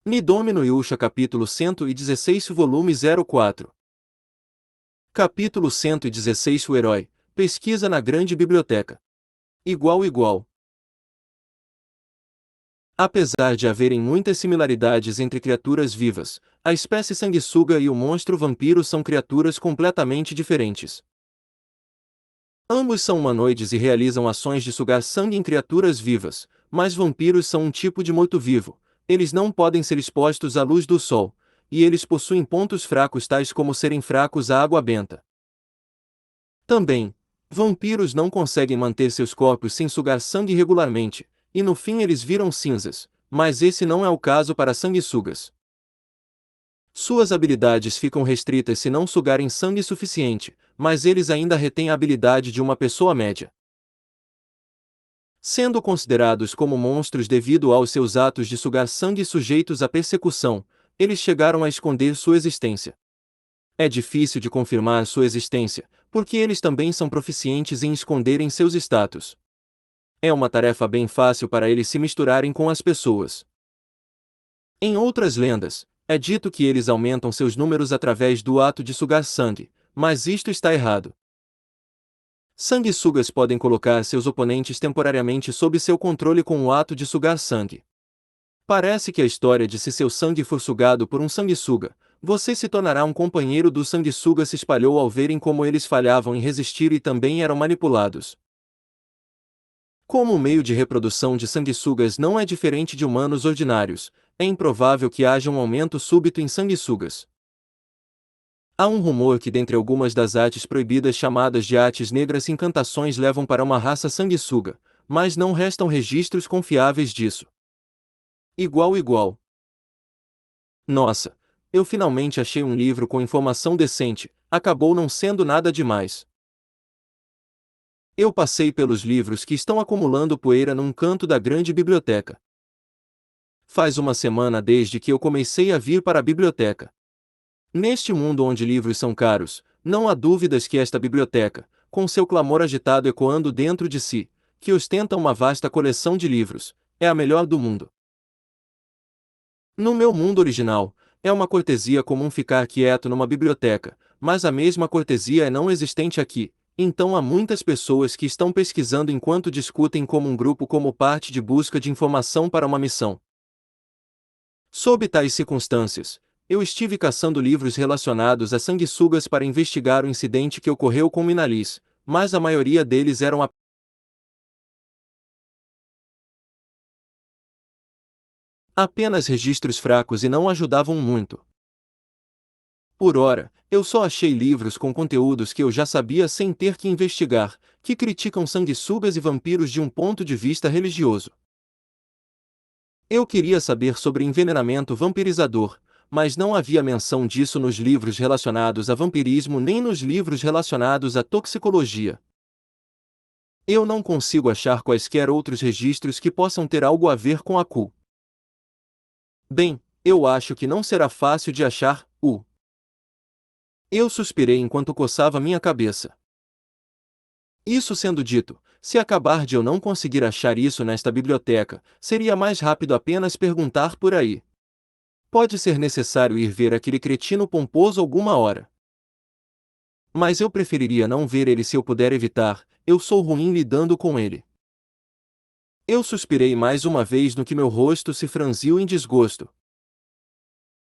Nidomino Yusha capítulo 116 volume 04. Capítulo 116 O herói, pesquisa na grande biblioteca. Igual. Apesar de haverem muitas similaridades entre criaturas vivas, a espécie sanguessuga e o monstro vampiro são criaturas completamente diferentes. Ambos são humanoides e realizam ações de sugar sangue em criaturas vivas, mas vampiros são um tipo de morto-vivo. Eles não podem ser expostos à luz do sol, e eles possuem pontos fracos tais como serem fracos à água benta. Também, vampiros não conseguem manter seus corpos sem sugar sangue regularmente, e no fim eles viram cinzas, mas esse não é o caso para sanguessugas. Suas habilidades ficam restritas se não sugarem sangue suficiente, mas eles ainda retêm a habilidade de uma pessoa média. Sendo considerados como monstros devido aos seus atos de sugar sangue sujeitos à persecução, eles chegaram a esconder sua existência. É difícil de confirmar sua existência, porque eles também são proficientes em esconderem seus status. É uma tarefa bem fácil para eles se misturarem com as pessoas. Em outras lendas, é dito que eles aumentam seus números através do ato de sugar sangue, mas isto está errado. Sanguessugas podem colocar seus oponentes temporariamente sob seu controle com o ato de sugar sangue. Parece que a história de se seu sangue for sugado por um sanguessuga, você se tornará um companheiro do sanguessuga se espalhou ao verem como eles falhavam em resistir e também eram manipulados. Como o meio de reprodução de sanguessugas não é diferente de humanos ordinários, é improvável que haja um aumento súbito em sanguessugas. Há um rumor que dentre algumas das artes proibidas chamadas de artes negras encantações levam para uma raça sanguessuga, mas não restam registros confiáveis disso. Igual. Nossa, eu finalmente achei um livro com informação decente, acabou não sendo nada demais. Eu passei pelos livros que estão acumulando poeira num canto da grande biblioteca. Faz uma semana desde que eu comecei a vir para a biblioteca. Neste mundo onde livros são caros, não há dúvidas que esta biblioteca, com seu clamor agitado ecoando dentro de si, que ostenta uma vasta coleção de livros, é a melhor do mundo. No meu mundo original, é uma cortesia comum ficar quieto numa biblioteca, mas a mesma cortesia é não existente aqui, então há muitas pessoas que estão pesquisando enquanto discutem como um grupo como parte de busca de informação para uma missão. Sob tais circunstâncias, eu estive caçando livros relacionados a sanguessugas para investigar o incidente que ocorreu com Minalis, mas a maioria deles eram apenas registros fracos e não ajudavam muito. Por ora, eu só achei livros com conteúdos que eu já sabia sem ter que investigar, que criticam sanguessugas e vampiros de um ponto de vista religioso. Eu queria saber sobre envenenamento vampirizador, mas não havia menção disso nos livros relacionados a vampirismo nem nos livros relacionados à toxicologia. Eu não consigo achar quaisquer outros registros que possam ter algo a ver com a CU. Bem, eu acho que não será fácil de achar. Eu suspirei enquanto coçava minha cabeça. Isso sendo dito, se acabar de eu não conseguir achar isso nesta biblioteca, seria mais rápido apenas perguntar por aí. Pode ser necessário ir ver aquele cretino pomposo alguma hora. Mas eu preferiria não ver ele se eu puder evitar, eu sou ruim lidando com ele. Eu suspirei mais uma vez no que meu rosto se franziu em desgosto.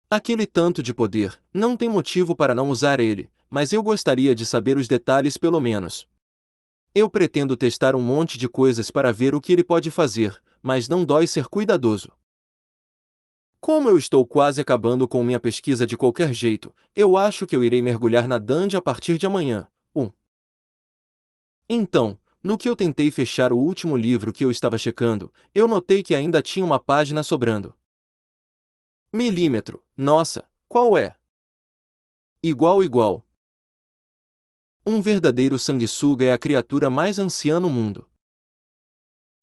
Aquele tanto de poder, não tem motivo para não usar ele, mas eu gostaria de saber os detalhes pelo menos. Eu pretendo testar um monte de coisas para ver o que ele pode fazer, mas não dói ser cuidadoso. Como eu estou quase acabando com minha pesquisa de qualquer jeito, eu acho que eu irei mergulhar na dungeon a partir de amanhã. Então, no que eu tentei fechar o último livro que eu estava checando, eu notei que ainda tinha uma página sobrando. Milímetro, nossa, qual é? Igual. Um verdadeiro sanguessuga é a criatura mais anciã no mundo.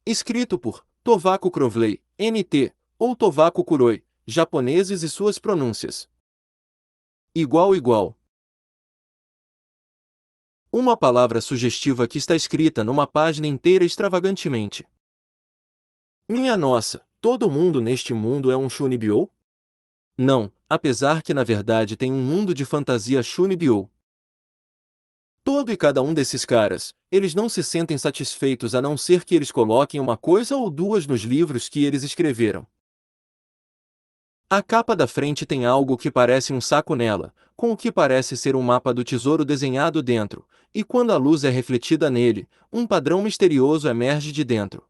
Escrito por Tovako Crowley, NT, ou Tovako Kuroi, japoneses e suas pronúncias. Igual. Uma palavra sugestiva que está escrita numa página inteira extravagantemente. Minha nossa, todo mundo neste mundo é um Shunibyo? Não, apesar que na verdade tem um mundo de fantasia Shunibyo. Todo e cada um desses caras, eles não se sentem satisfeitos a não ser que eles coloquem uma coisa ou duas nos livros que eles escreveram. A capa da frente tem algo que parece um saco nela, com o que parece ser um mapa do tesouro desenhado dentro, e quando a luz é refletida nele, um padrão misterioso emerge de dentro.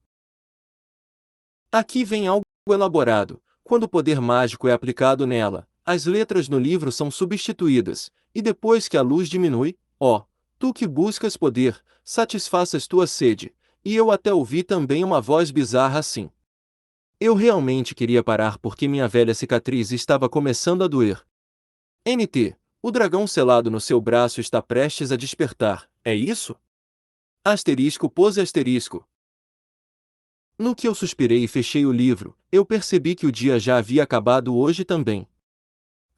Aqui vem algo elaborado. Quando o poder mágico é aplicado nela, as letras no livro são substituídas, e depois que a luz diminui, ó, tu que buscas poder, satisfaças tua sede, e eu até ouvi também uma voz bizarra assim. Eu realmente queria parar porque minha velha cicatriz estava começando a doer. NT, o dragão selado no seu braço está prestes a despertar, é isso? Asterisco pose asterisco. No que eu suspirei e fechei o livro, eu percebi que o dia já havia acabado hoje também.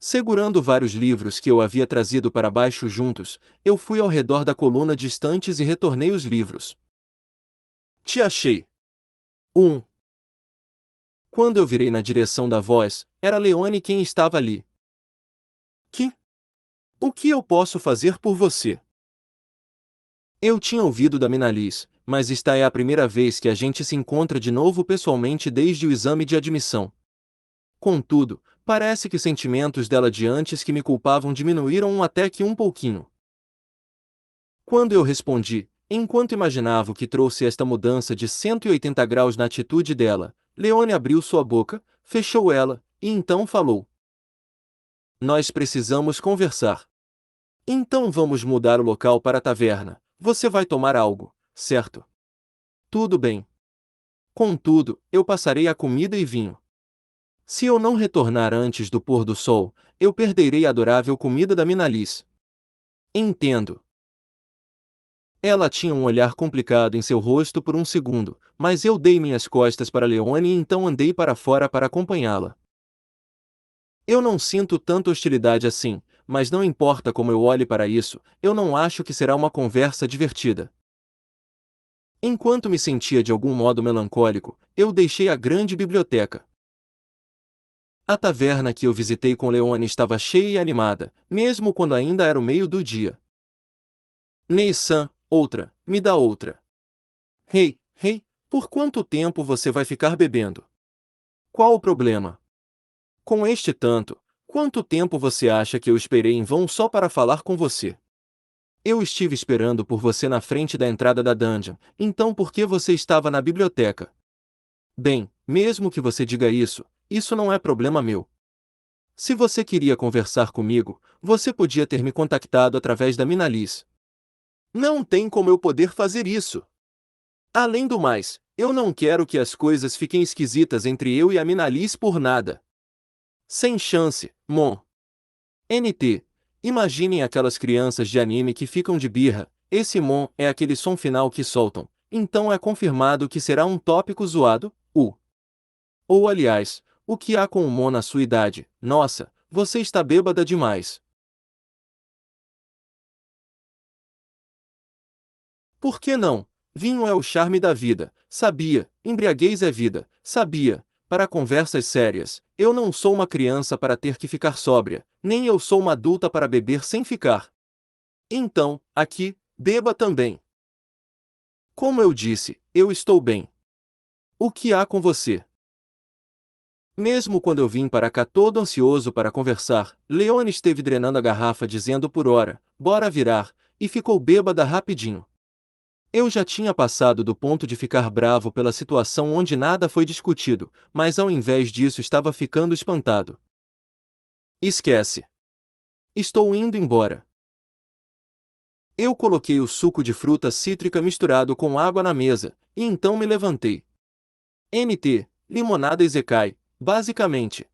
Segurando vários livros que eu havia trazido para baixo juntos, eu fui ao redor da coluna de estantes e retornei os livros. Te achei. 1. Quando eu virei na direção da voz, era Leone quem estava ali. Que? O que eu posso fazer por você? Eu tinha ouvido da Minalis, mas esta é a primeira vez que a gente se encontra de novo pessoalmente desde o exame de admissão. Contudo, parece que sentimentos dela de antes que me culpavam diminuíram até que um pouquinho. Quando eu respondi, enquanto imaginava o que trouxe esta mudança de 180 graus na atitude dela, Leone abriu sua boca, fechou ela, e então falou. Nós precisamos conversar. Então vamos mudar o local para a taverna. Você vai tomar algo, certo? Tudo bem. Contudo, eu passarei a comida e vinho. Se eu não retornar antes do pôr do sol, eu perderei a adorável comida da Minalis. Entendo. Ela tinha um olhar complicado em seu rosto por um segundo, mas eu dei minhas costas para Leone e então andei para fora para acompanhá-la. Eu não sinto tanta hostilidade assim, mas não importa como eu olhe para isso, eu não acho que será uma conversa divertida. Enquanto me sentia de algum modo melancólico, eu deixei a grande biblioteca. A taverna que eu visitei com Leone estava cheia e animada, mesmo quando ainda era o meio do dia. Nei-san, outra, me dá outra. Hey, hey, por quanto tempo você vai ficar bebendo? Qual o problema? Com este tanto, quanto tempo você acha que eu esperei em vão só para falar com você? Eu estive esperando por você na frente da entrada da dungeon, então por que você estava na biblioteca? Bem, mesmo que você diga isso não é problema meu. Se você queria conversar comigo, você podia ter me contactado através da Minalis. Não tem como eu poder fazer isso. Além do mais, eu não quero que as coisas fiquem esquisitas entre eu e a Minalis por nada. Sem chance, Mon. NT. Imaginem aquelas crianças de anime que ficam de birra, esse Mon é aquele som final que soltam, então é confirmado que será um tópico zoado, Ou aliás, o que há com o Mon na sua idade? Nossa, você está bêbada demais. Por que não? Vinho é o charme da vida, sabia, embriaguez é vida, sabia. Para conversas sérias, eu não sou uma criança para ter que ficar sóbria, nem eu sou uma adulta para beber sem ficar. Então, aqui, beba também. Como eu disse, eu estou bem. O que há com você? Mesmo quando eu vim para cá todo ansioso para conversar, Leone esteve drenando a garrafa dizendo por hora, bora virar, e ficou bêbada rapidinho. Eu já tinha passado do ponto de ficar bravo pela situação onde nada foi discutido, mas ao invés disso estava ficando espantado. Esquece. Estou indo embora. Eu coloquei o suco de fruta cítrica misturado com água na mesa, e então me levantei. NT, limonada Izekai, basicamente.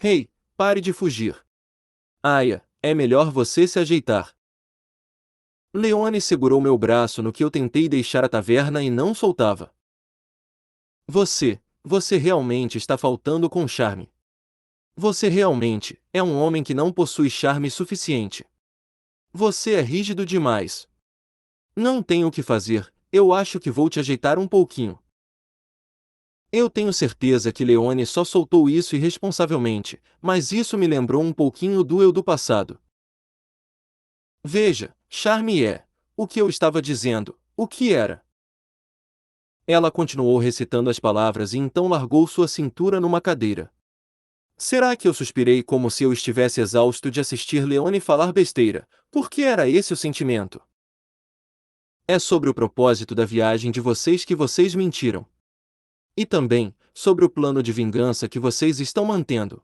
Hey, pare de fugir. Aya, é melhor você se ajeitar. Leone segurou meu braço no que eu tentei deixar a taverna e não soltava. Você realmente está faltando com charme. Você realmente é um homem que não possui charme suficiente. Você é rígido demais. Não tenho o que fazer, eu acho que vou te ajeitar um pouquinho. Eu tenho certeza que Leone só soltou isso irresponsavelmente, mas isso me lembrou um pouquinho do eu do passado. Veja, charme é. O que eu estava dizendo, o que era? Ela continuou recitando as palavras e então largou sua cintura numa cadeira. Será que eu suspirei como se eu estivesse exausto de assistir Leone falar besteira? Porque era esse o sentimento. É sobre o propósito da viagem de vocês que vocês mentiram. E também, sobre o plano de vingança que vocês estão mantendo.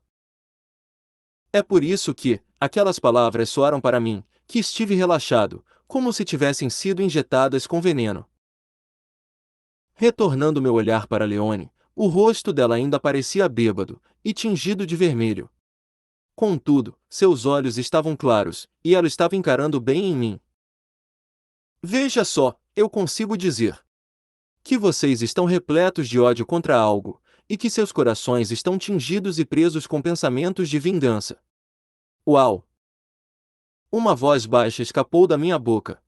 É por isso que, aquelas palavras soaram para mim, que estive relaxado, como se tivessem sido injetadas com veneno. Retornando meu olhar para Leone, o rosto dela ainda parecia bêbado, e tingido de vermelho. Contudo, seus olhos estavam claros, e ela estava encarando bem em mim. Veja só, eu consigo dizer que vocês estão repletos de ódio contra algo, e que seus corações estão tingidos e presos com pensamentos de vingança. Uau! Uma voz baixa escapou da minha boca.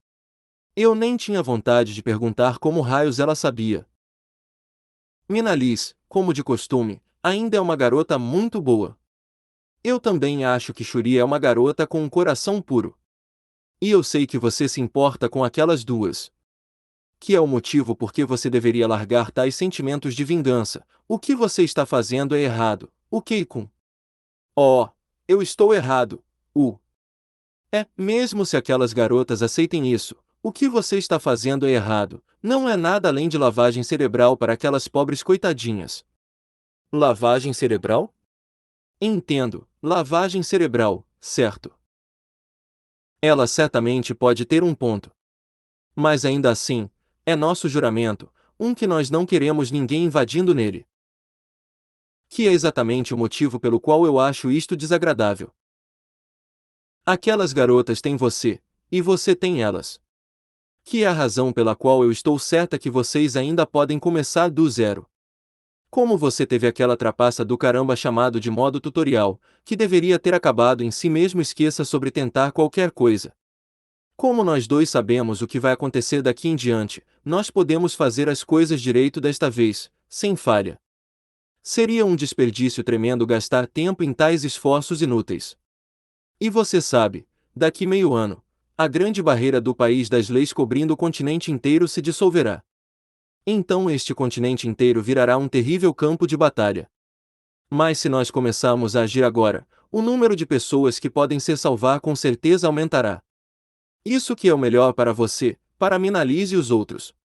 Eu nem tinha vontade de perguntar como raios ela sabia. Mina Liz, como de costume, ainda é uma garota muito boa. Eu também acho que Shuri é uma garota com um coração puro. E eu sei que você se importa com aquelas duas. Que é o motivo por que você deveria largar tais sentimentos de vingança. O que você está fazendo é errado, o Keikun. Oh, eu estou errado. Mesmo se aquelas garotas aceitem isso, o que você está fazendo é errado. Não é nada além de lavagem cerebral para aquelas pobres coitadinhas. Lavagem cerebral? Entendo, lavagem cerebral, certo. Ela certamente pode ter um ponto. Mas ainda assim, é nosso juramento, que nós não queremos ninguém invadindo nele. Que é exatamente o motivo pelo qual eu acho isto desagradável. Aquelas garotas têm você, e você tem elas. Que é a razão pela qual eu estou certa que vocês ainda podem começar do zero. Como você teve aquela trapaça do caramba chamado de modo tutorial, que deveria ter acabado em si mesmo, esqueça sobre tentar qualquer coisa. Como nós dois sabemos o que vai acontecer daqui em diante, nós podemos fazer as coisas direito desta vez, sem falha. Seria um desperdício tremendo gastar tempo em tais esforços inúteis. E você sabe, daqui meio ano, a grande barreira do país das leis cobrindo o continente inteiro se dissolverá. Então este continente inteiro virará um terrível campo de batalha. Mas se nós começarmos a agir agora, o número de pessoas que podem se salvar com certeza aumentará. Isso que é o melhor para você, para Mina Liz e os outros.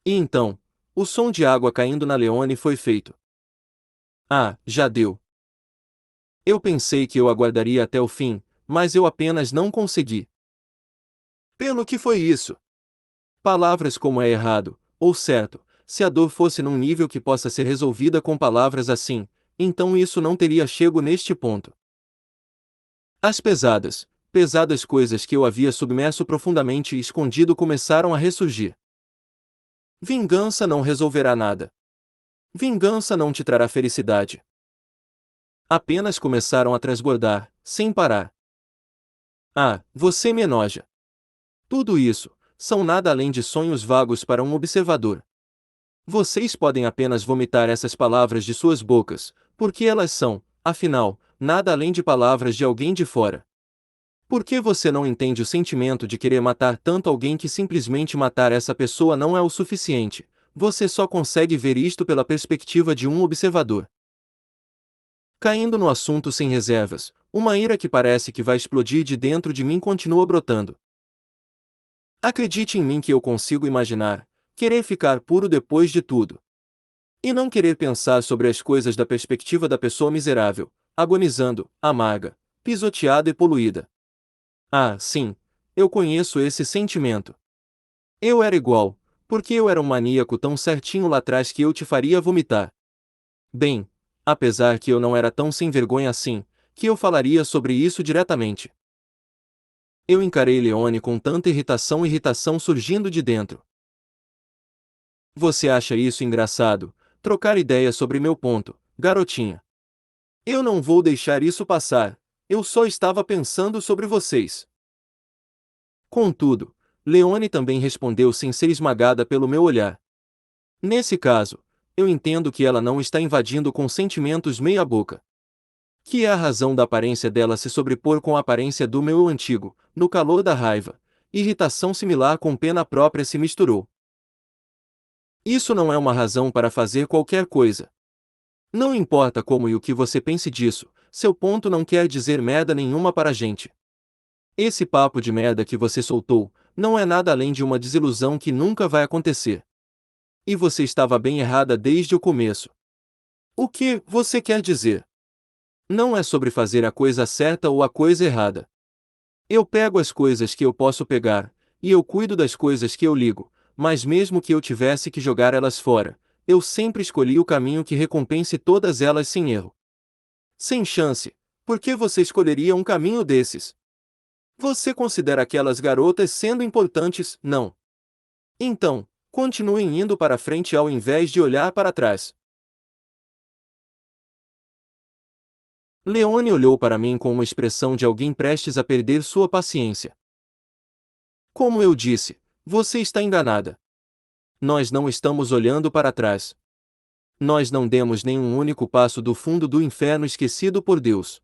E então, o som de água caindo na Leone foi feito. Ah, já deu. Eu pensei que eu aguardaria até o fim, mas eu apenas não consegui. Pelo que foi isso? Palavras como é errado, ou certo, se a dor fosse num nível que possa ser resolvida com palavras assim, então isso não teria chego neste ponto. As pesadas coisas que eu havia submerso profundamente e escondido começaram a ressurgir. Vingança não resolverá nada. Vingança não te trará felicidade. Apenas começaram a transbordar, sem parar. Ah, você me enoja. Tudo isso, são nada além de sonhos vagos para um observador. Vocês podem apenas vomitar essas palavras de suas bocas, porque elas são, afinal, nada além de palavras de alguém de fora. Por que você não entende o sentimento de querer matar tanto alguém que simplesmente matar essa pessoa não é o suficiente? Você só consegue ver isto pela perspectiva de um observador. Caindo no assunto sem reservas, uma ira que parece que vai explodir de dentro de mim continua brotando. Acredite em mim que eu consigo imaginar, querer ficar puro depois de tudo. E não querer pensar sobre as coisas da perspectiva da pessoa miserável, agonizando, amarga, pisoteada e poluída. Ah, sim, eu conheço esse sentimento. Eu era igual, porque eu era um maníaco tão certinho lá atrás que eu te faria vomitar. Bem, apesar que eu não era tão sem vergonha assim, que eu falaria sobre isso diretamente. Eu encarei Leone com tanta irritação surgindo de dentro. Você acha isso engraçado, trocar ideias sobre meu ponto, garotinha? Eu não vou deixar isso passar, eu só estava pensando sobre vocês. Contudo, Leone também respondeu sem ser esmagada pelo meu olhar. Nesse caso, eu entendo que ela não está invadindo com sentimentos meia-boca. Que é a razão da aparência dela se sobrepor com a aparência do meu eu antigo, no calor da raiva. Irritação similar com pena própria se misturou. Isso não é uma razão para fazer qualquer coisa. Não importa como e o que você pense disso, seu ponto não quer dizer merda nenhuma para a gente. Esse papo de merda que você soltou, não é nada além de uma desilusão que nunca vai acontecer. E você estava bem errada desde o começo. O que você quer dizer? Não é sobre fazer a coisa certa ou a coisa errada. Eu pego as coisas que eu posso pegar, e eu cuido das coisas que eu ligo, mas mesmo que eu tivesse que jogar elas fora, eu sempre escolhi o caminho que recompense todas elas sem erro. Sem chance, por que você escolheria um caminho desses? Você considera aquelas garotas sendo importantes? Não. Então, continuem indo para frente ao invés de olhar para trás. Leone olhou para mim com uma expressão de alguém prestes a perder sua paciência. Como eu disse, você está enganada. Nós não estamos olhando para trás. Nós não demos nenhum único passo do fundo do inferno esquecido por Deus.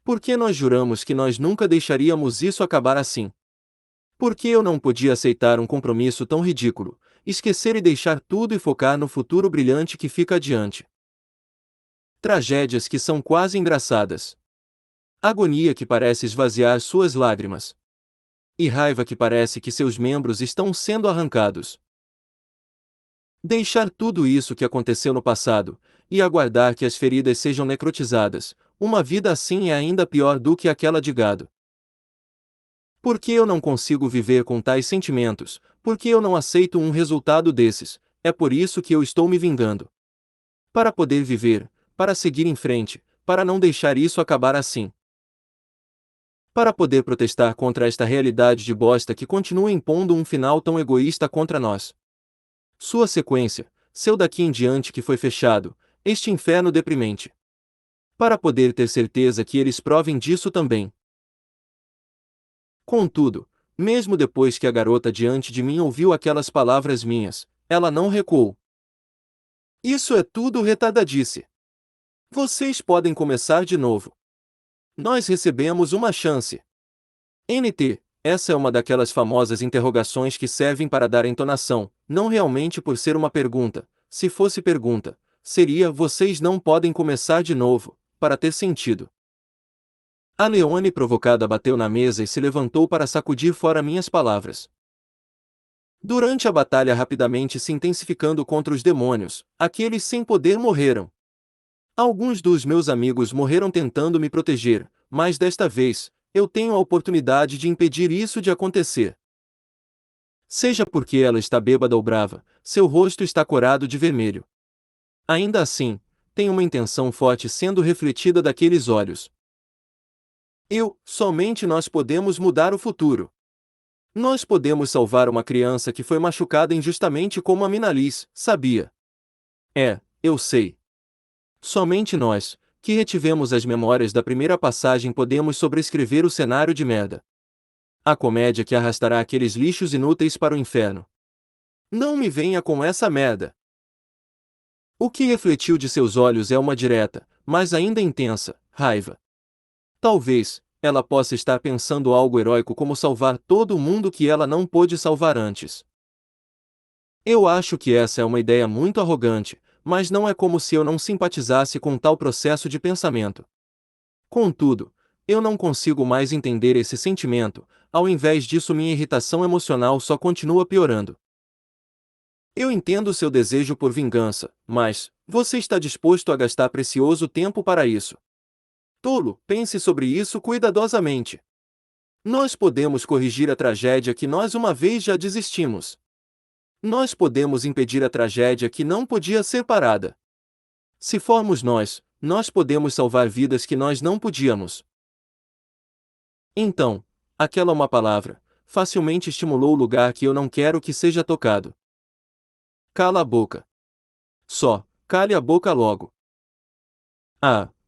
Por que nós juramos que nós nunca deixaríamos isso acabar assim? Por que eu não podia aceitar um compromisso tão ridículo, esquecer e deixar tudo e focar no futuro brilhante que fica adiante? Tragédias que são quase engraçadas. Agonia que parece esvaziar suas lágrimas. E raiva que parece que seus membros estão sendo arrancados. Deixar tudo isso que aconteceu no passado, e aguardar que as feridas sejam necrotizadas, uma vida assim é ainda pior do que aquela de gado. Por que eu não consigo viver com tais sentimentos? Por que eu não aceito um resultado desses? É por isso que eu estou me vingando. Para poder viver, para seguir em frente, para não deixar isso acabar assim. Para poder protestar contra esta realidade de bosta que continua impondo um final tão egoísta contra nós. Sua sequência, seu daqui em diante que foi fechado, este inferno deprimente. Para poder ter certeza que eles provem disso também. Contudo, mesmo depois que a garota diante de mim ouviu aquelas palavras minhas, ela não recuou. Isso é tudo retardadice. Vocês podem começar de novo. Nós recebemos uma chance. NT, essa é uma daquelas famosas interrogações que servem para dar entonação, não realmente por ser uma pergunta. Se fosse pergunta, seria vocês não podem começar de novo, para ter sentido. A Leone provocada bateu na mesa e se levantou para sacudir fora minhas palavras. Durante a batalha rapidamente se intensificando contra os demônios, aqueles sem poder morreram. Alguns dos meus amigos morreram tentando me proteger, mas desta vez, eu tenho a oportunidade de impedir isso de acontecer. Seja porque ela está bêbada ou brava, seu rosto está corado de vermelho. Ainda assim, tem uma intenção forte sendo refletida daqueles olhos. Somente nós podemos mudar o futuro. Nós podemos salvar uma criança que foi machucada injustamente como a Minalis, sabia? Eu sei. Somente nós, que retivemos as memórias da primeira passagem, podemos sobrescrever o cenário de merda. A comédia que arrastará aqueles lixos inúteis para o inferno. Não me venha com essa merda. O que refletiu de seus olhos é uma direta, mas ainda intensa, raiva. Talvez, ela possa estar pensando algo heróico como salvar todo o mundo que ela não pôde salvar antes. Eu acho que essa é uma ideia muito arrogante, mas não é como se eu não simpatizasse com tal processo de pensamento. Contudo, eu não consigo mais entender esse sentimento, ao invés disso minha irritação emocional só continua piorando. Eu entendo seu desejo por vingança, mas, você está disposto a gastar precioso tempo para isso? Tolo, pense sobre isso cuidadosamente. Nós podemos corrigir a tragédia que nós uma vez já desistimos. Nós podemos impedir a tragédia que não podia ser parada. Se formos nós podemos salvar vidas que nós não podíamos. Então, aquela uma palavra, facilmente estimulou o lugar que eu não quero que seja tocado. Cala a boca. Só, cale a boca logo.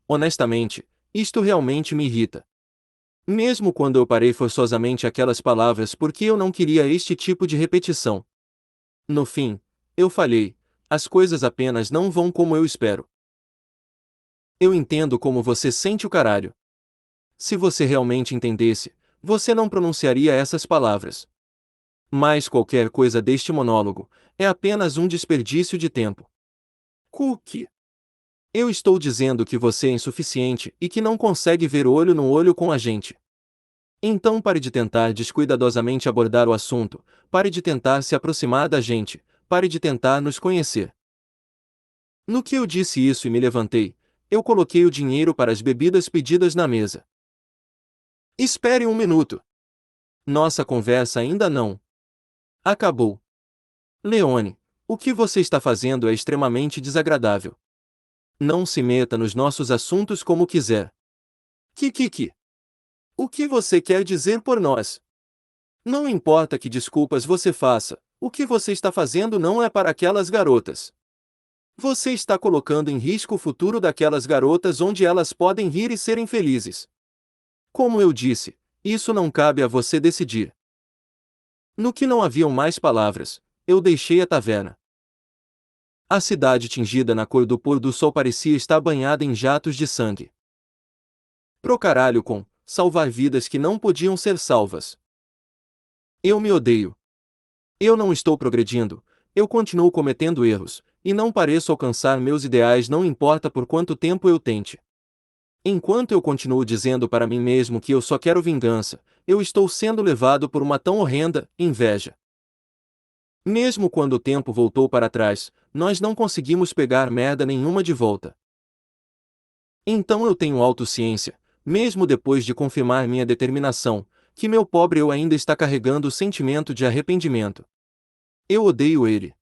Honestamente, isto realmente me irrita. Mesmo quando eu parei forçosamente aquelas palavras porque eu não queria este tipo de repetição. No fim, eu falhei. As coisas apenas não vão como eu espero. Eu entendo como você sente o caralho. Se você realmente entendesse, você não pronunciaria essas palavras. Mas qualquer coisa deste monólogo é apenas um desperdício de tempo. Cookie. Eu estou dizendo que você é insuficiente e que não consegue ver olho no olho com a gente. Então pare de tentar descuidadosamente abordar o assunto, pare de tentar se aproximar da gente, pare de tentar nos conhecer. No que eu disse isso e me levantei, eu coloquei o dinheiro para as bebidas pedidas na mesa. Espere um minuto. Nossa conversa ainda não acabou. Leone, o que você está fazendo é extremamente desagradável. Não se meta nos nossos assuntos como quiser. Kikiki. O que você quer dizer por nós? Não importa que desculpas você faça, o que você está fazendo não é para aquelas garotas. Você está colocando em risco o futuro daquelas garotas onde elas podem rir e serem felizes. Como eu disse, isso não cabe a você decidir. No que não haviam mais palavras, eu deixei a taverna. A cidade tingida na cor do pôr do sol parecia estar banhada em jatos de sangue. Pro caralho com salvar vidas que não podiam ser salvas. Eu me odeio. Eu não estou progredindo, eu continuo cometendo erros, e não pareço alcançar meus ideais não importa por quanto tempo eu tente. Enquanto eu continuo dizendo para mim mesmo que eu só quero vingança, eu estou sendo levado por uma tão horrenda inveja. Mesmo quando o tempo voltou para trás, nós não conseguimos pegar merda nenhuma de volta. Então eu tenho autociência, mesmo depois de confirmar minha determinação, que meu pobre eu ainda está carregando o sentimento de arrependimento. Eu odeio ele.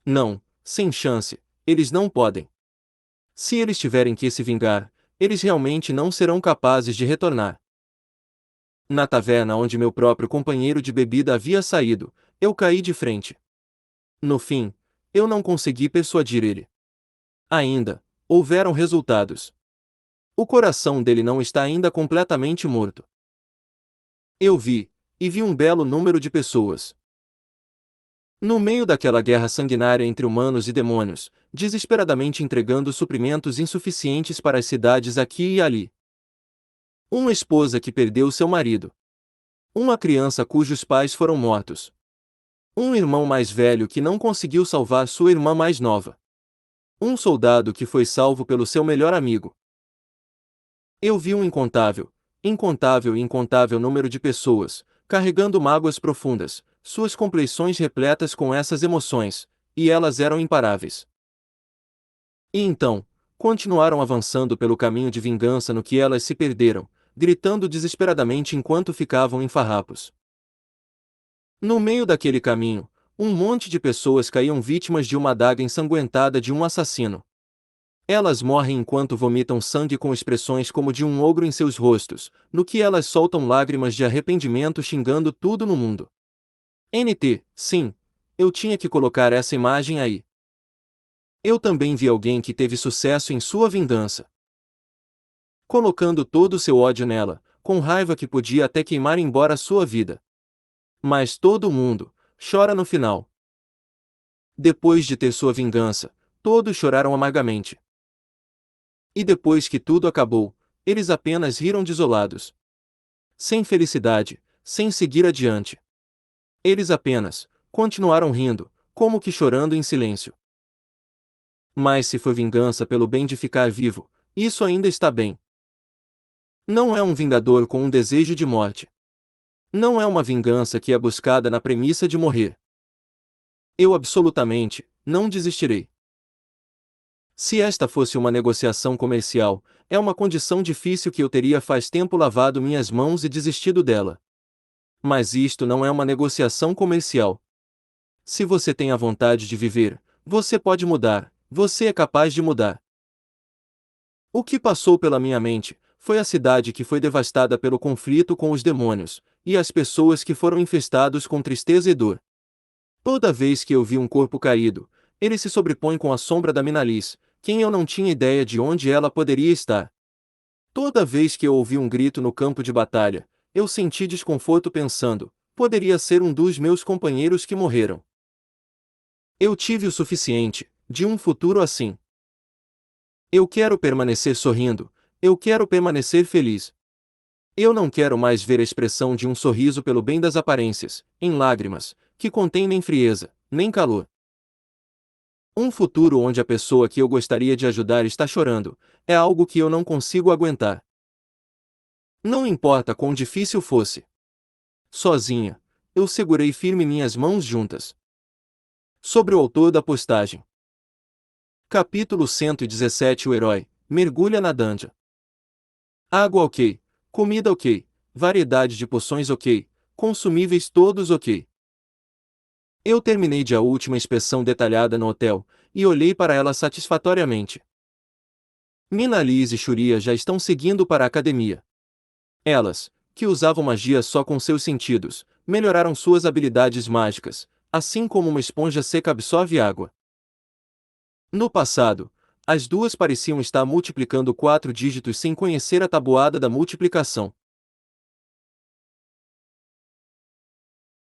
Não, sem chance, eles não podem. Se eles tiverem que se vingar, eles realmente não serão capazes de retornar. Na taverna onde meu próprio companheiro de bebida havia saído, eu caí de frente. No fim, eu não consegui persuadir ele. Ainda, houveram resultados. O coração dele não está ainda completamente morto. Eu vi, e vi um belo número de pessoas. No meio daquela guerra sanguinária entre humanos e demônios, desesperadamente entregando suprimentos insuficientes para as cidades aqui e ali. Uma esposa que perdeu seu marido. Uma criança cujos pais foram mortos. Um irmão mais velho que não conseguiu salvar sua irmã mais nova. Um soldado que foi salvo pelo seu melhor amigo. Eu vi um incontável e incontável número de pessoas, carregando mágoas profundas, suas compleições repletas com essas emoções, e elas eram imparáveis. E então, continuaram avançando pelo caminho de vingança no que elas se perderam, gritando desesperadamente enquanto ficavam em farrapos. No meio daquele caminho, um monte de pessoas caíam vítimas de uma adaga ensanguentada de um assassino. Elas morrem enquanto vomitam sangue com expressões como de um ogro em seus rostos, no que elas soltam lágrimas de arrependimento xingando tudo no mundo. Sim, eu tinha que colocar essa imagem aí. Eu também vi alguém que teve sucesso em sua vingança. Colocando todo o seu ódio nela, com raiva que podia até queimar embora sua vida. Mas todo mundo chora no final. Depois de ter sua vingança, todos choraram amargamente. E depois que tudo acabou, eles apenas riram desolados. Sem felicidade, sem seguir adiante. Eles apenas continuaram rindo, como que chorando em silêncio. Mas se foi vingança pelo bem de ficar vivo, isso ainda está bem. Não é um vingador com um desejo de morte. Não é uma vingança que é buscada na premissa de morrer. Eu absolutamente não desistirei. Se esta fosse uma negociação comercial, é uma condição difícil que eu teria faz tempo lavado minhas mãos e desistido dela. Mas isto não é uma negociação comercial. Se você tem a vontade de viver, você pode mudar, você é capaz de mudar. O que passou pela minha mente foi a cidade que foi devastada pelo conflito com os demônios, e as pessoas que foram infestados com tristeza e dor. Toda vez que eu vi um corpo caído, ele se sobrepõe com a sombra da Minalis, quem eu não tinha ideia de onde ela poderia estar. Toda vez que eu ouvi um grito no campo de batalha, eu senti desconforto pensando, poderia ser um dos meus companheiros que morreram. Eu tive o suficiente, de um futuro assim. Eu quero permanecer sorrindo, eu quero permanecer feliz. Eu não quero mais ver a expressão de um sorriso pelo bem das aparências, em lágrimas, que contém nem frieza, nem calor. Um futuro onde a pessoa que eu gostaria de ajudar está chorando, é algo que eu não consigo aguentar. Não importa quão difícil fosse. Sozinha, eu segurei firme minhas mãos juntas. Sobre o autor da postagem. Capítulo 117. O herói mergulha na dungeon. Água ok. Comida ok. Variedade de poções ok. Consumíveis todos ok. Eu terminei de a última inspeção detalhada no hotel, e olhei para ela satisfatoriamente. Mina Liz e Shuria já estão seguindo para a academia. Elas, que usavam magia só com seus sentidos, melhoraram suas habilidades mágicas, assim como uma esponja seca absorve água. No passado, as duas pareciam estar multiplicando 4 dígitos sem conhecer a tabuada da multiplicação.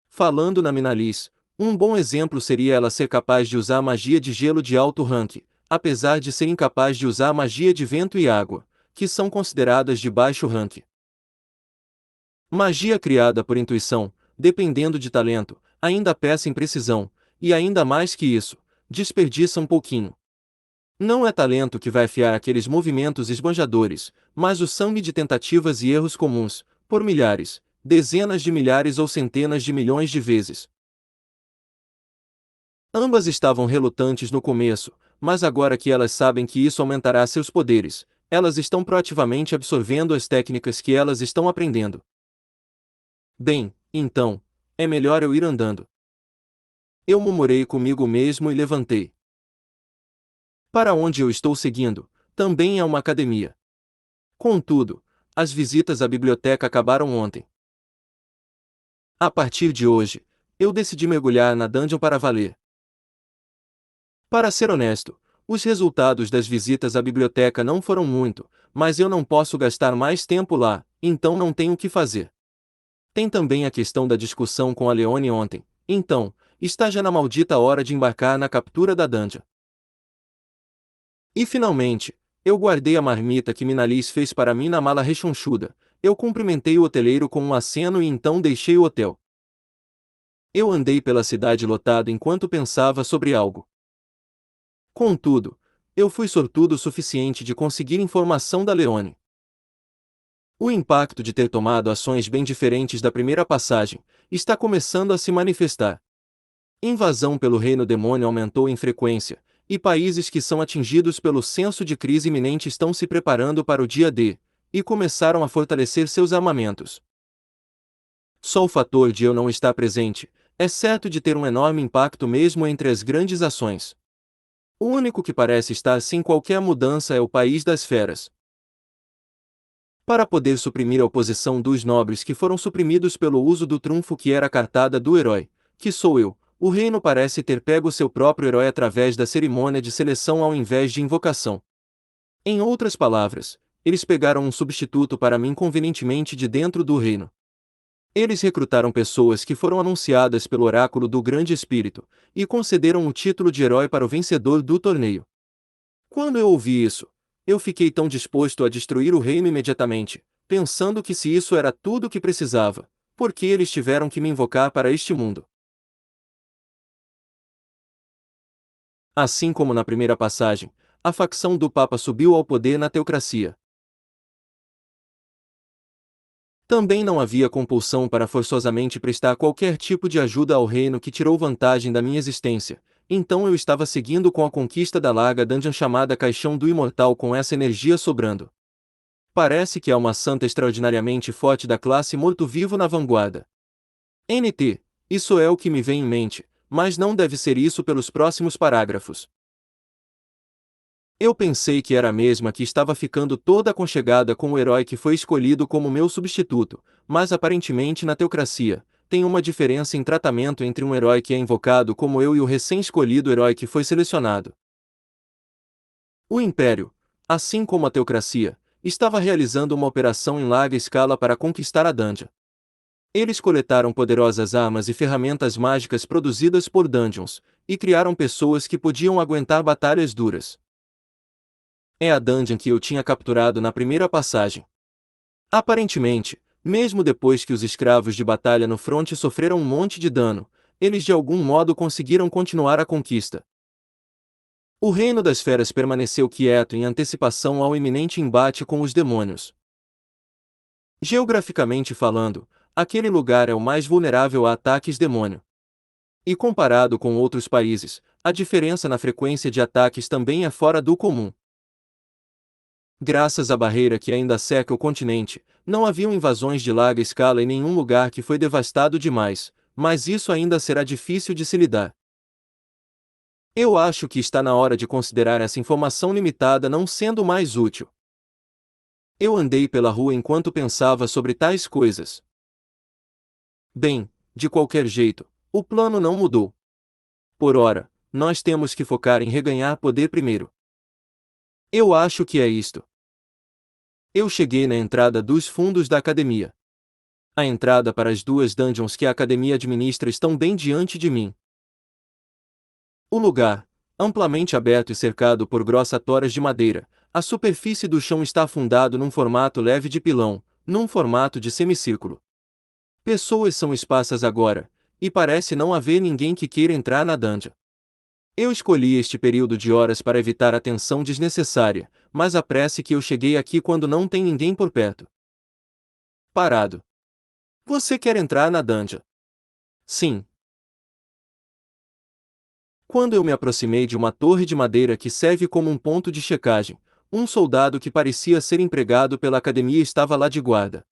Falando na Minaliz, um bom exemplo seria ela ser capaz de usar magia de gelo de alto rank, apesar de ser incapaz de usar magia de vento e água, que são consideradas de baixo rank. Magia criada por intuição, dependendo de talento, ainda peca em precisão, e ainda mais que isso, desperdiça um pouquinho. Não é talento que vai afiar aqueles movimentos esbanjadores, mas o sangue de tentativas e erros comuns, por milhares, dezenas de milhares ou centenas de milhões de vezes. Ambas estavam relutantes no começo, mas agora que elas sabem que isso aumentará seus poderes, elas estão proativamente absorvendo as técnicas que elas estão aprendendo. Bem, então, é melhor eu ir andando. Eu murmurei comigo mesmo e levantei. Para onde eu estou seguindo, também é uma academia. Contudo, as visitas à biblioteca acabaram ontem. A partir de hoje, eu decidi mergulhar na dungeon para valer. Para ser honesto, os resultados das visitas à biblioteca não foram muito, mas eu não posso gastar mais tempo lá, então não tenho o que fazer. Tem também a questão da discussão com a Leone ontem, então, está já na maldita hora de embarcar na captura da dungeon. E finalmente, eu guardei a marmita que Minaliz fez para mim na mala rechonchuda, eu cumprimentei o hoteleiro com um aceno e então deixei o hotel. Eu andei pela cidade lotada enquanto pensava sobre algo. Contudo, eu fui sortudo o suficiente de conseguir informação da Leone. O impacto de ter tomado ações bem diferentes da primeira passagem está começando a se manifestar. Invasão pelo reino demônio aumentou em frequência, e países que são atingidos pelo senso de crise iminente estão se preparando para o dia D, e começaram a fortalecer seus armamentos. Só o fator de eu não estar presente é certo de ter um enorme impacto mesmo entre as grandes ações. O único que parece estar sem qualquer mudança é o país das feras. Para poder suprimir a oposição dos nobres que foram suprimidos pelo uso do trunfo que era a cartada do herói, que sou eu, o reino parece ter pego seu próprio herói através da cerimônia de seleção ao invés de invocação. Em outras palavras, eles pegaram um substituto para mim convenientemente de dentro do reino. Eles recrutaram pessoas que foram anunciadas pelo oráculo do Grande Espírito, e concederam o título de herói para o vencedor do torneio. Quando eu ouvi isso, eu fiquei tão disposto a destruir o reino imediatamente, pensando que se isso era tudo o que precisava, por que eles tiveram que me invocar para este mundo? Assim como na primeira passagem, a facção do Papa subiu ao poder na teocracia. Também não havia compulsão para forçosamente prestar qualquer tipo de ajuda ao reino que tirou vantagem da minha existência, então eu estava seguindo com a conquista da larga dungeon chamada Caixão do Imortal com essa energia sobrando. Parece que há uma santa extraordinariamente forte da classe morto-vivo na vanguarda. NT, isso é o que me vem em mente, mas não deve ser isso pelos próximos parágrafos. Eu pensei que era a mesma que estava ficando toda aconchegada com o herói que foi escolhido como meu substituto, mas aparentemente na teocracia, tem uma diferença em tratamento entre um herói que é invocado como eu e o recém-escolhido herói que foi selecionado. O Império, assim como a teocracia, estava realizando uma operação em larga escala para conquistar a Dungeon. Eles coletaram poderosas armas e ferramentas mágicas produzidas por Dungeons, e criaram pessoas que podiam aguentar batalhas duras. É a Dungeon que eu tinha capturado na primeira passagem. Aparentemente, mesmo depois que os escravos de batalha no fronte sofreram um monte de dano, eles de algum modo conseguiram continuar a conquista. O reino das feras permaneceu quieto em antecipação ao iminente embate com os demônios. Geograficamente falando, aquele lugar é o mais vulnerável a ataques demônio. E comparado com outros países, a diferença na frequência de ataques também é fora do comum. Graças à barreira que ainda cerca o continente, não haviam invasões de larga escala em nenhum lugar que foi devastado demais, mas isso ainda será difícil de se lidar. Eu acho que está na hora de considerar essa informação limitada não sendo mais útil. Eu andei pela rua enquanto pensava sobre tais coisas. Bem, de qualquer jeito, o plano não mudou. Por ora, nós temos que focar em reganhar poder primeiro. Eu acho que é isto. Eu cheguei na entrada dos fundos da academia. A entrada para as duas dungeons que a academia administra estão bem diante de mim. O lugar, amplamente aberto e cercado por grossas toras de madeira, a superfície do chão está afundado num formato leve de pilão, num formato de semicírculo. Pessoas são esparsas agora, e parece não haver ninguém que queira entrar na dungeon. Eu escolhi este período de horas para evitar a tensão desnecessária, mas apresse que eu cheguei aqui quando não tem ninguém por perto. Parado. Você quer entrar na dungeon? Sim. Quando eu me aproximei de uma torre de madeira que serve como um ponto de checagem, um soldado que parecia ser empregado pela academia estava lá de guarda.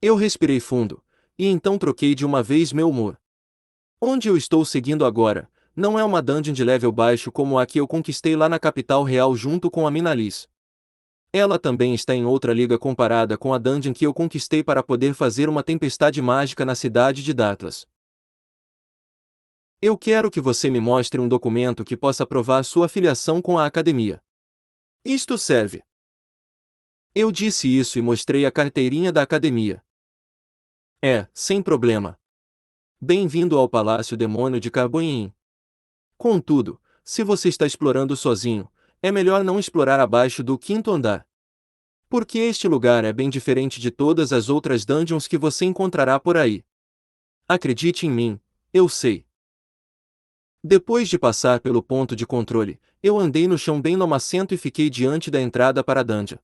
Eu respirei fundo, e então troquei de uma vez meu humor. Onde eu estou seguindo agora, não é uma dungeon de level baixo como a que eu conquistei lá na capital real junto com a Minalis. Ela também está em outra liga comparada com a dungeon que eu conquistei para poder fazer uma tempestade mágica na cidade de Darklas. Eu quero que você me mostre um documento que possa provar sua filiação com a academia. Isto serve. Eu disse isso e mostrei a carteirinha da academia. Sem problema. Bem-vindo ao Palácio Demônio de Carbonhim. Contudo, se você está explorando sozinho, é melhor não explorar abaixo do quinto andar. Porque este lugar é bem diferente de todas as outras dungeons que você encontrará por aí. Acredite em mim, eu sei. Depois de passar pelo ponto de controle, eu andei no chão bem lamacento e fiquei diante da entrada para a dungeon.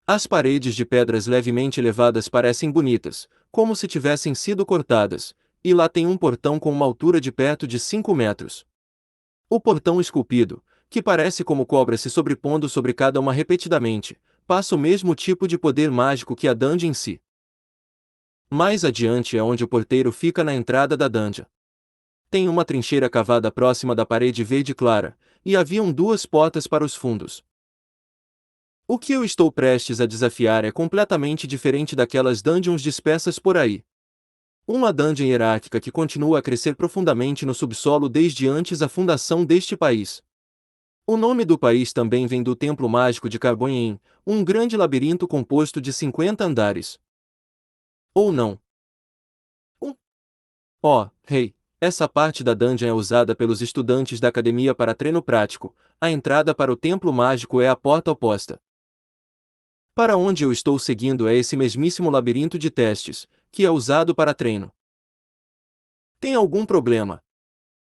As paredes de pedras levemente elevadas parecem bonitas, como se tivessem sido cortadas, e lá tem um portão com uma altura de perto de 5 metros. O portão esculpido, que parece como cobra se sobrepondo sobre cada uma repetidamente, passa o mesmo tipo de poder mágico que a dungeon em si. Mais adiante é onde o porteiro fica na entrada da dungeon. Tem uma trincheira cavada próxima da parede verde clara, e haviam duas portas para os fundos. O que eu estou prestes a desafiar é completamente diferente daquelas dungeons dispersas por aí. Uma dungeon hierárquica que continua a crescer profundamente no subsolo desde antes da fundação deste país. O nome do país também vem do Templo Mágico de Carbonhim, um grande labirinto composto de 50 andares. Ou não. Rei, essa parte da dungeon é usada pelos estudantes da academia para treino prático, a entrada para o Templo Mágico é a porta oposta. Para onde eu estou seguindo é esse mesmíssimo labirinto de testes, que é usado para treino. Tem algum problema?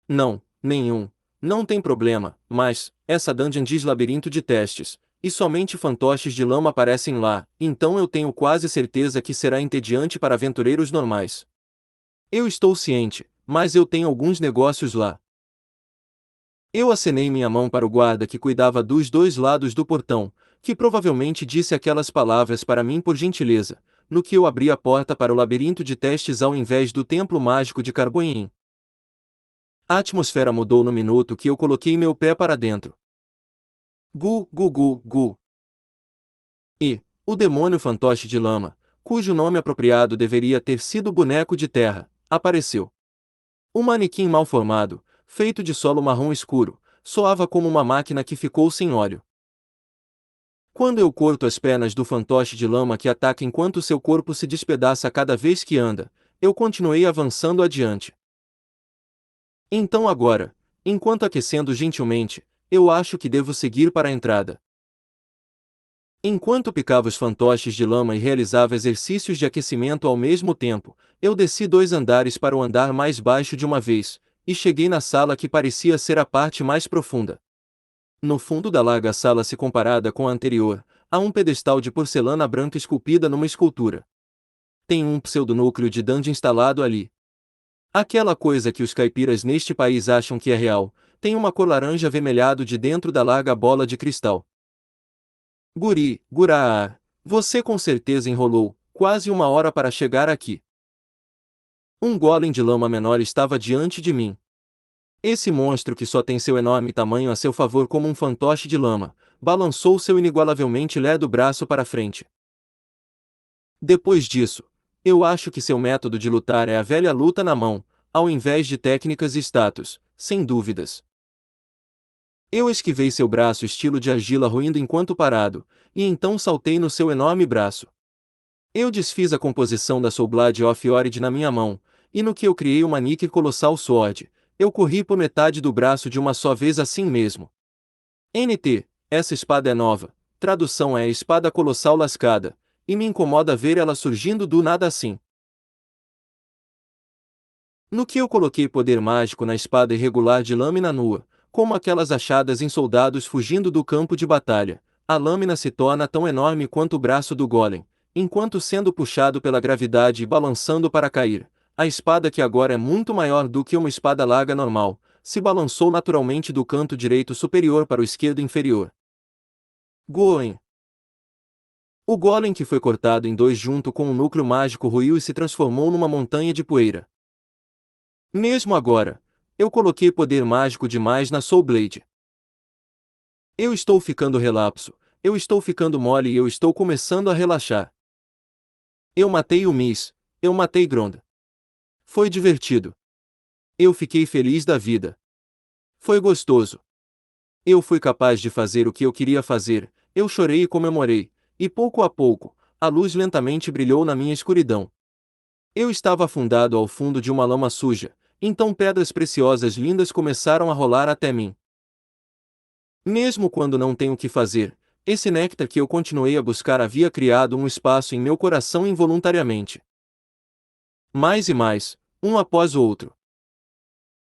Não, nenhum. Não tem problema, mas, essa dungeon diz labirinto de testes, e somente fantoches de lama aparecem lá, então eu tenho quase certeza que será entediante para aventureiros normais. Eu estou ciente, mas eu tenho alguns negócios lá. Eu acenei minha mão para o guarda que cuidava dos dois lados do portão, que provavelmente disse aquelas palavras para mim por gentileza, no que eu abri a porta para o labirinto de testes ao invés do templo mágico de Carbonhim. A atmosfera mudou no minuto que eu coloquei meu pé para dentro. Gu, gu, gu, gu. E, o demônio fantoche de lama, cujo nome apropriado deveria ter sido boneco de terra, apareceu. Um manequim mal formado, feito de solo marrom escuro, soava como uma máquina que ficou sem óleo. Quando eu corto as pernas do fantoche de lama que ataca enquanto seu corpo se despedaça cada vez que anda, eu continuei avançando adiante. Então agora, enquanto aquecendo gentilmente, eu acho que devo seguir para a entrada. Enquanto picava os fantoches de lama e realizava exercícios de aquecimento ao mesmo tempo, eu desci 2 andares para o andar mais baixo de uma vez, e cheguei na sala que parecia ser a parte mais profunda. No fundo da larga sala, se comparada com a anterior, há um pedestal de porcelana branca esculpida numa escultura. Tem um pseudonúcleo de Dandy instalado ali. Aquela coisa que os caipiras neste país acham que é real, tem uma cor laranja avermelhado de dentro da larga bola de cristal. Guraar, você com certeza enrolou quase 1 hora para chegar aqui. Um golem de lama menor estava diante de mim. Esse monstro, que só tem seu enorme tamanho a seu favor como um fantoche de lama, balançou seu inigualavelmente lerdo braço para frente. Depois disso, eu acho que seu método de lutar é a velha luta na mão, ao invés de técnicas e status, sem dúvidas. Eu esquivei seu braço estilo de argila ruindo enquanto parado, e então saltei no seu enorme braço. Eu desfiz a composição da Soul Blade of Orid na minha mão, e no que eu criei uma Nicker Colossal Sword, eu corri por metade do braço de uma só vez assim mesmo. NT, essa espada é nova, tradução é espada colossal lascada, e me incomoda ver ela surgindo do nada assim. No que eu coloquei poder mágico na espada irregular de lâmina nua, como aquelas achadas em soldados fugindo do campo de batalha, a lâmina se torna tão enorme quanto o braço do golem, enquanto sendo puxado pela gravidade e balançando para cair. A espada, que agora é muito maior do que uma espada larga normal, se balançou naturalmente do canto direito superior para o esquerdo inferior. Golem. O golem, que foi cortado em dois junto com o núcleo mágico, ruiu e se transformou numa montanha de poeira. Mesmo agora, eu coloquei poder mágico demais na Soul Blade. Eu estou ficando relapso, eu estou ficando mole e eu estou começando a relaxar. Eu matei o Miss, eu matei Gronda. Foi divertido. Eu fiquei feliz da vida. Foi gostoso. Eu fui capaz de fazer o que eu queria fazer, eu chorei e comemorei, e pouco a pouco, a luz lentamente brilhou na minha escuridão. Eu estava afundado ao fundo de uma lama suja, então pedras preciosas lindas começaram a rolar até mim. Mesmo quando não tenho o que fazer, esse néctar que eu continuei a buscar havia criado um espaço em meu coração involuntariamente. Mais e mais, um após o outro.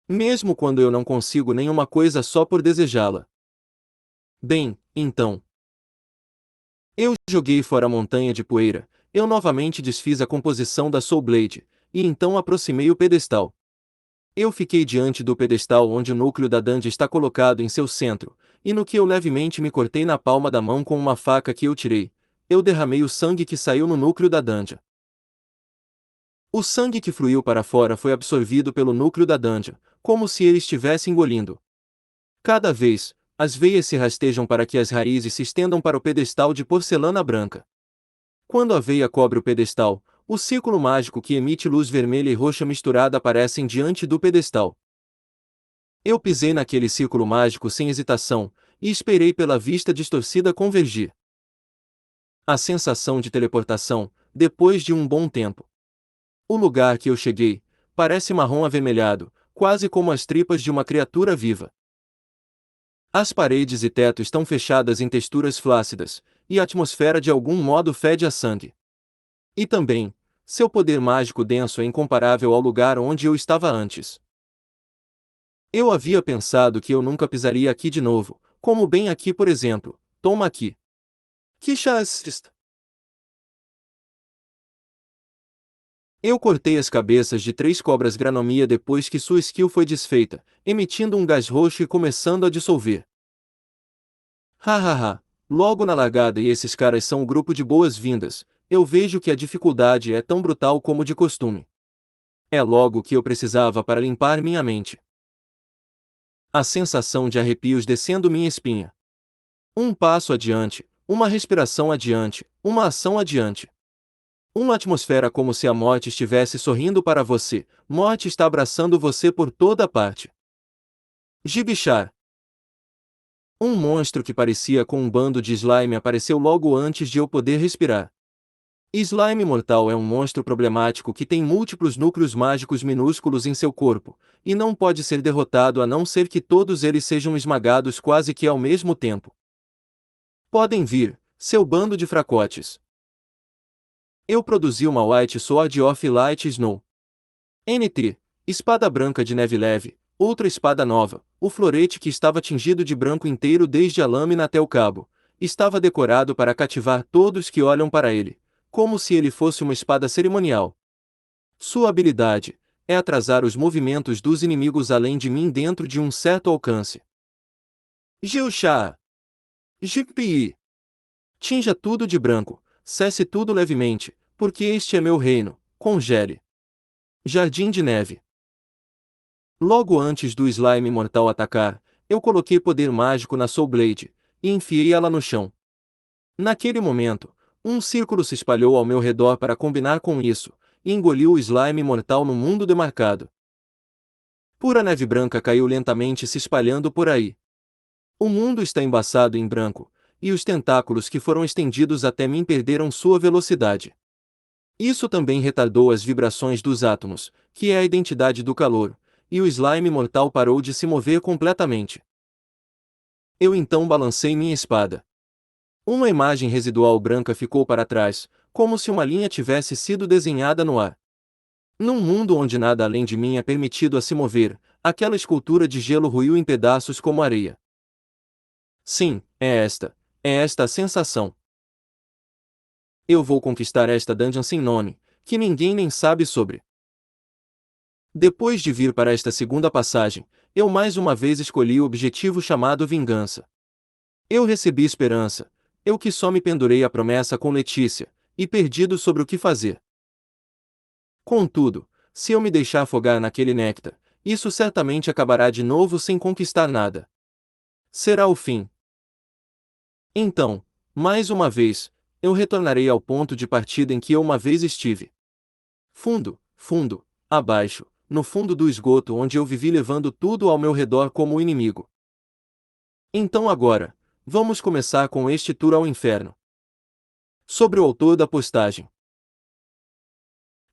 Mesmo quando eu não consigo nenhuma coisa só por desejá-la. Bem, então. Eu joguei fora a montanha de poeira, eu novamente desfiz a composição da Soul Blade, e então aproximei o pedestal. Eu fiquei diante do pedestal onde o núcleo da Dandy está colocado em seu centro, e no que eu levemente me cortei na palma da mão com uma faca que eu tirei, eu derramei o sangue que saiu no núcleo da Dandy. O sangue que fluiu para fora foi absorvido pelo núcleo da Dandy, como se ele estivesse engolindo. Cada vez, as veias se rastejam para que as raízes se estendam para o pedestal de porcelana branca. Quando a veia cobre o pedestal, o círculo mágico que emite luz vermelha e roxa misturada aparecem diante do pedestal. Eu pisei naquele círculo mágico sem hesitação, e esperei pela vista distorcida convergir. A sensação de teleportação, depois de um bom tempo. O lugar que eu cheguei, parece marrom avermelhado, quase como as tripas de uma criatura viva. As paredes e teto estão fechadas em texturas flácidas, e a atmosfera de algum modo fede a sangue. E também, seu poder mágico denso é incomparável ao lugar onde eu estava antes. Eu havia pensado que eu nunca pisaria aqui de novo, como bem aqui, por exemplo. Toma aqui. Que chast. Eu cortei as cabeças de 3 cobras granomia depois que sua skill foi desfeita, emitindo um gás roxo e começando a dissolver. Hahaha, logo na largada, e esses caras são o grupo de boas-vindas, eu vejo que a dificuldade é tão brutal como de costume. É logo o que eu precisava para limpar minha mente. A sensação de arrepios descendo minha espinha. Um passo adiante, uma respiração adiante, uma ação adiante. Uma atmosfera como se a morte estivesse sorrindo para você, morte está abraçando você por toda parte. Gibichar. Um monstro que parecia com um bando de slime apareceu logo antes de eu poder respirar. Slime mortal é um monstro problemático que tem múltiplos núcleos mágicos minúsculos em seu corpo, e não pode ser derrotado a não ser que todos eles sejam esmagados quase que ao mesmo tempo. Podem vir, seu bando de fracotes. Eu produzi uma White Sword of Light Snow. NT, espada branca de neve leve, outra espada nova, o florete que estava tingido de branco inteiro desde a lâmina até o cabo, estava decorado para cativar todos que olham para ele, como se ele fosse uma espada cerimonial. Sua habilidade é atrasar os movimentos dos inimigos além de mim dentro de um certo alcance. Geusha! Jippi! Tinja tudo de branco, cesse tudo levemente, porque este é meu reino, congele. Jardim de neve. Logo antes do slime mortal atacar, eu coloquei poder mágico na Soul Blade, e enfiei ela no chão. Naquele momento, um círculo se espalhou ao meu redor para combinar com isso, e engoliu o slime mortal no mundo demarcado. Pura neve branca caiu lentamente se espalhando por aí. O mundo está embaçado em branco, e os tentáculos que foram estendidos até mim perderam sua velocidade. Isso também retardou as vibrações dos átomos, que é a identidade do calor, e o slime mortal parou de se mover completamente. Eu então balancei minha espada. Uma imagem residual branca ficou para trás, como se uma linha tivesse sido desenhada no ar. Num mundo onde nada além de mim é permitido a se mover, aquela escultura de gelo ruiu em pedaços como areia. Sim, é esta a sensação. Eu vou conquistar esta dungeon sem nome, que ninguém nem sabe sobre. Depois de vir para esta segunda passagem, eu mais uma vez escolhi o objetivo chamado vingança. Eu recebi esperança, eu que só me pendurei à promessa com Letícia, e perdido sobre o que fazer. Contudo, se eu me deixar afogar naquele néctar, isso certamente acabará de novo sem conquistar nada. Será o fim. Então, mais uma vez, eu retornarei ao ponto de partida em que eu uma vez estive. Fundo, fundo, abaixo, no fundo do esgoto onde eu vivi levando tudo ao meu redor como inimigo. Então agora, vamos começar com este tour ao inferno. Sobre o autor da postagem.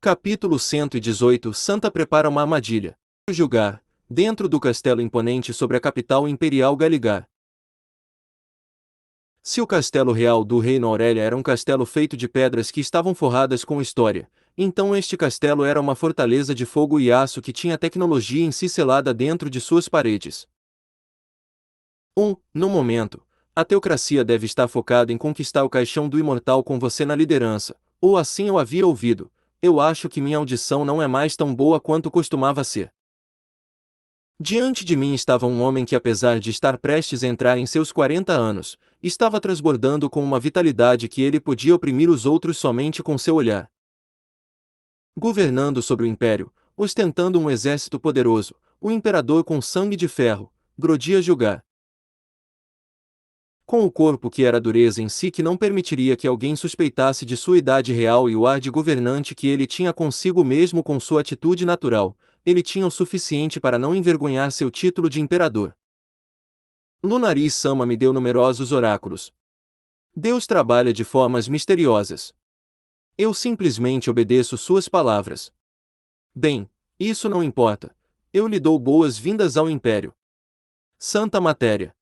Capítulo 118 Santa prepara uma armadilha. Julgar, dentro do castelo imponente sobre a capital imperial Galigar. Se o castelo real do Reino Aurélia era um castelo feito de pedras que estavam forradas com história, então este castelo era uma fortaleza de fogo e aço que tinha tecnologia em si selada dentro de suas paredes. No momento, a teocracia deve estar focada em conquistar o caixão do imortal com você na liderança, ou assim eu havia ouvido. Eu acho que minha audição não é mais tão boa quanto costumava ser. Diante de mim estava um homem que, apesar de estar prestes a entrar em seus 40 anos, estava transbordando com uma vitalidade que ele podia oprimir os outros somente com seu olhar. Governando sobre o império, ostentando um exército poderoso, o imperador com sangue de ferro, Grodia Julgar. Com o corpo que era dureza em si que não permitiria que alguém suspeitasse de sua idade real e o ar de governante que ele tinha consigo mesmo com sua atitude natural, ele tinha o suficiente para não envergonhar seu título de imperador. Lunaris Sama me deu numerosos oráculos. Deus trabalha de formas misteriosas. Eu simplesmente obedeço suas palavras. Bem, isso não importa. Eu lhe dou boas-vindas ao Império. Santa Matéria.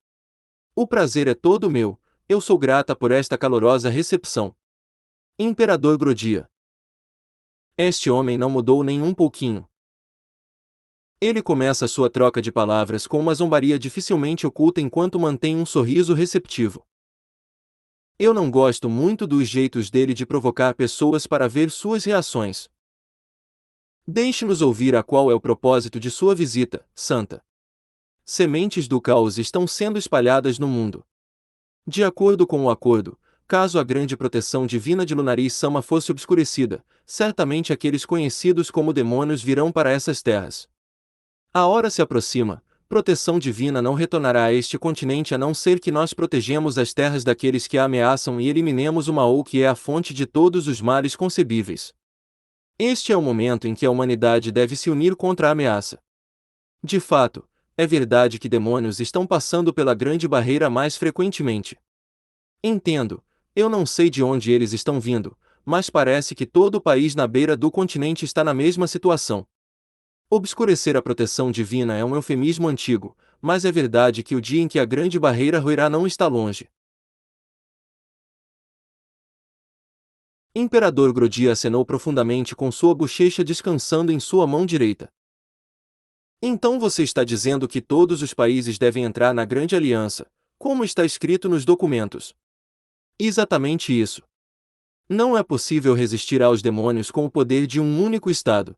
O prazer é todo meu, eu sou grata por esta calorosa recepção. Imperador Grodia. Este homem não mudou nem um pouquinho. Ele começa sua troca de palavras com uma zombaria dificilmente oculta enquanto mantém um sorriso receptivo. Eu não gosto muito dos jeitos dele de provocar pessoas para ver suas reações. Deixe-nos ouvir a qual é o propósito de sua visita, Santa. Sementes do caos estão sendo espalhadas no mundo. De acordo com o acordo, caso a grande proteção divina de Lunaris Sama fosse obscurecida, certamente aqueles conhecidos como demônios virão para essas terras. A hora se aproxima, proteção divina não retornará a este continente a não ser que nós protejemos as terras daqueles que a ameaçam e eliminemos o mal que é a fonte de todos os males concebíveis. Este é o momento em que a humanidade deve se unir contra a ameaça. De fato, É verdade que demônios estão passando pela Grande Barreira mais frequentemente. Entendo, eu não sei de onde eles estão vindo, mas parece que todo o país na beira do continente está na mesma situação. Obscurecer a proteção divina é um eufemismo antigo, mas é verdade que o dia em que a Grande Barreira ruirá não está longe. Imperador Grodia acenou profundamente com sua bochecha descansando em sua mão direita. Então você está dizendo que todos os países devem entrar na Grande Aliança, como está escrito nos documentos. Exatamente isso. Não é possível resistir aos demônios com o poder de um único Estado.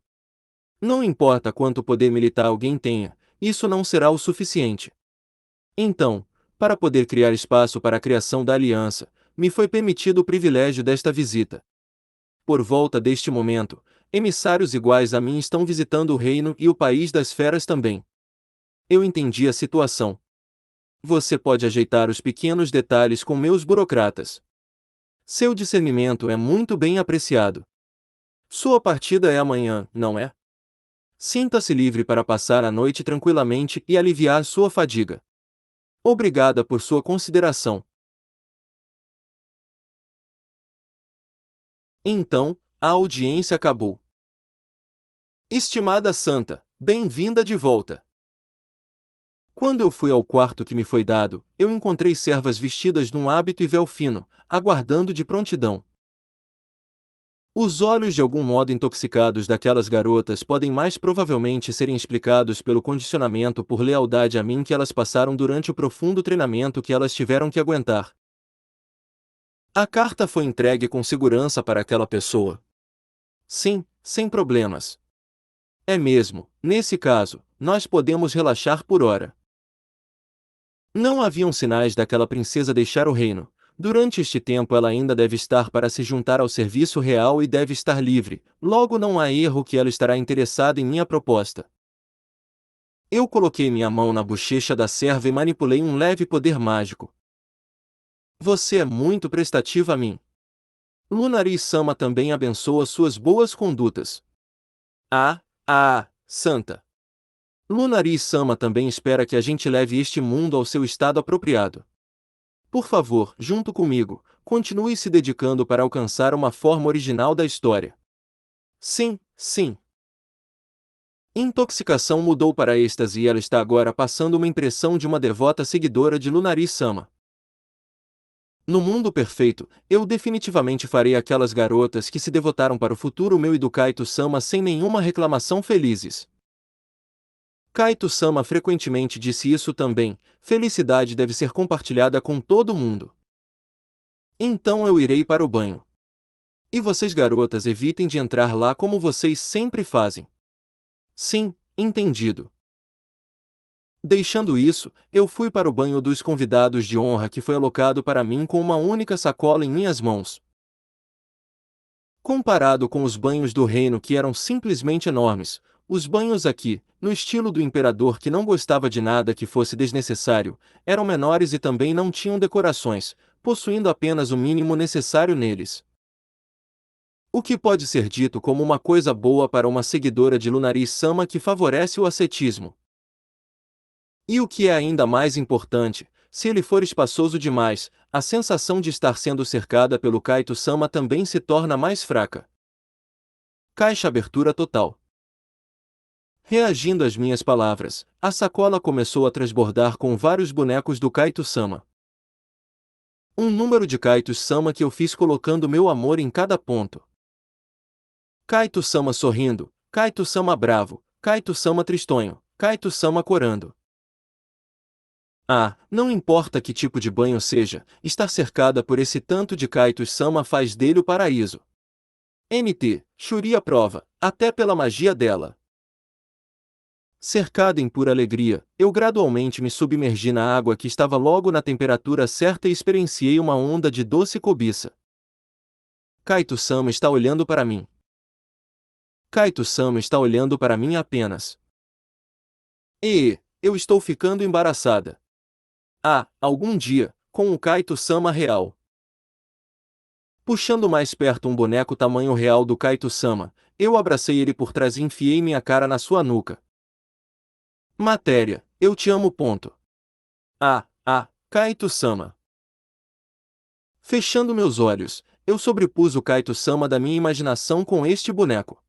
Não importa quanto poder militar alguém tenha, isso não será o suficiente. Então, para poder criar espaço para a criação da aliança, me foi permitido o privilégio desta visita. Por volta deste momento, emissários iguais a mim estão visitando o reino e o país das feras também. Eu entendi a situação. Você pode ajeitar os pequenos detalhes com meus burocratas. Seu discernimento é muito bem apreciado. Sua partida é amanhã, não é? Sinta-se livre para passar a noite tranquilamente e aliviar sua fadiga. Obrigada por sua consideração. Então, a audiência acabou. Estimada Santa, bem-vinda de volta. Quando eu fui ao quarto que me foi dado, eu encontrei servas vestidas num hábito e véu fino, aguardando de prontidão. Os olhos de algum modo intoxicados daquelas garotas podem mais provavelmente serem explicados pelo condicionamento por lealdade a mim que elas passaram durante o profundo treinamento que elas tiveram que aguentar. A carta foi entregue com segurança para aquela pessoa. Sim, sem problemas. É mesmo, nesse caso, nós podemos relaxar por hora. Não haviam sinais daquela princesa deixar o reino. Durante este tempo ela ainda deve estar para se juntar ao serviço real e deve estar livre, logo não há erro que ela estará interessada em minha proposta. Eu coloquei minha mão na bochecha da serva e manipulei um leve poder mágico. Você é muito prestativa a mim. Lunari-sama também abençoa suas boas condutas. Santa. Lunari-sama também espera que a gente leve este mundo ao seu estado apropriado. Por favor, junto comigo, continue se dedicando para alcançar uma forma original da história. Sim, sim. Intoxicação mudou para êxtase e ela está agora passando uma impressão de uma devota seguidora de Lunari-sama. No mundo perfeito, eu definitivamente farei aquelas garotas que se devotaram para o futuro meu e do Kaito-sama sem nenhuma reclamação felizes. Kaito-sama frequentemente disse isso também, felicidade deve ser compartilhada com todo mundo. Então eu irei para o banho. E vocês garotas evitem de entrar lá como vocês sempre fazem. Sim, entendido. Deixando isso, eu fui para o banho dos convidados de honra que foi alocado para mim com uma única sacola em minhas mãos. Comparado com os banhos do reino que eram simplesmente enormes, os banhos aqui, no estilo do imperador que não gostava de nada que fosse desnecessário, eram menores e também não tinham decorações, possuindo apenas o mínimo necessário neles. O que pode ser dito como uma coisa boa para uma seguidora de Lunari-sama que favorece o ascetismo. E o que é ainda mais importante, se ele for espaçoso demais, a sensação de estar sendo cercada pelo Kaito-sama também se torna mais fraca. Caixa abertura total. Reagindo às minhas palavras, a sacola começou a transbordar com vários bonecos do Kaito-sama. Um número de Kaitos-sama que eu fiz colocando meu amor em cada ponto. Kaito-sama sorrindo, Kaito-sama bravo, Kaito-sama tristonho, Kaito-sama corando. Não importa que tipo de banho seja, estar cercada por esse tanto de Kaitos-sama faz dele o paraíso. NT, Shuri aprova, até pela magia dela. Cercada em pura alegria, eu gradualmente me submergi na água que estava logo na temperatura certa e experienciei uma onda de doce cobiça. Kaito-sama está olhando para mim. Kaito-sama está olhando para mim apenas. Eu estou ficando embaraçada. Algum dia, com o Kaito-sama real. Puxando mais perto um boneco tamanho real do Kaito-sama, eu abracei ele por trás e enfiei minha cara na sua nuca. Matéria, eu te amo. Ponto. Kaito-sama. Fechando meus olhos, eu sobrepus o Kaito-sama da minha imaginação com este boneco.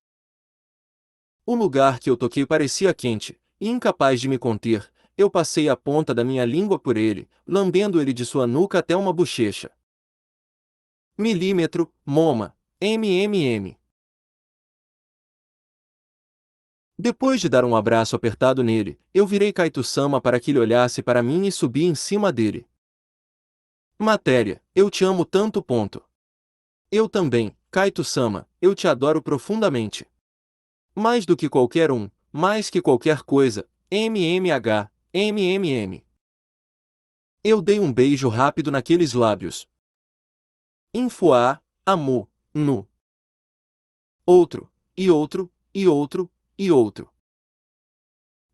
O lugar que eu toquei parecia quente, e incapaz de me conter, eu passei a ponta da minha língua por ele, lambendo ele de sua nuca até uma bochecha. Milímetro, Moma, MMM. Depois de dar um abraço apertado nele, eu virei Kaito-sama para que ele olhasse para mim e subi em cima dele. Matéria, eu te amo tanto. Ponto. Eu também, Kaito-sama, eu te adoro profundamente. Mais do que qualquer um, mais que qualquer coisa, MMM. Eu dei um beijo rápido naqueles lábios. Infuá, amu, nu. Outro, e outro, e outro, e outro.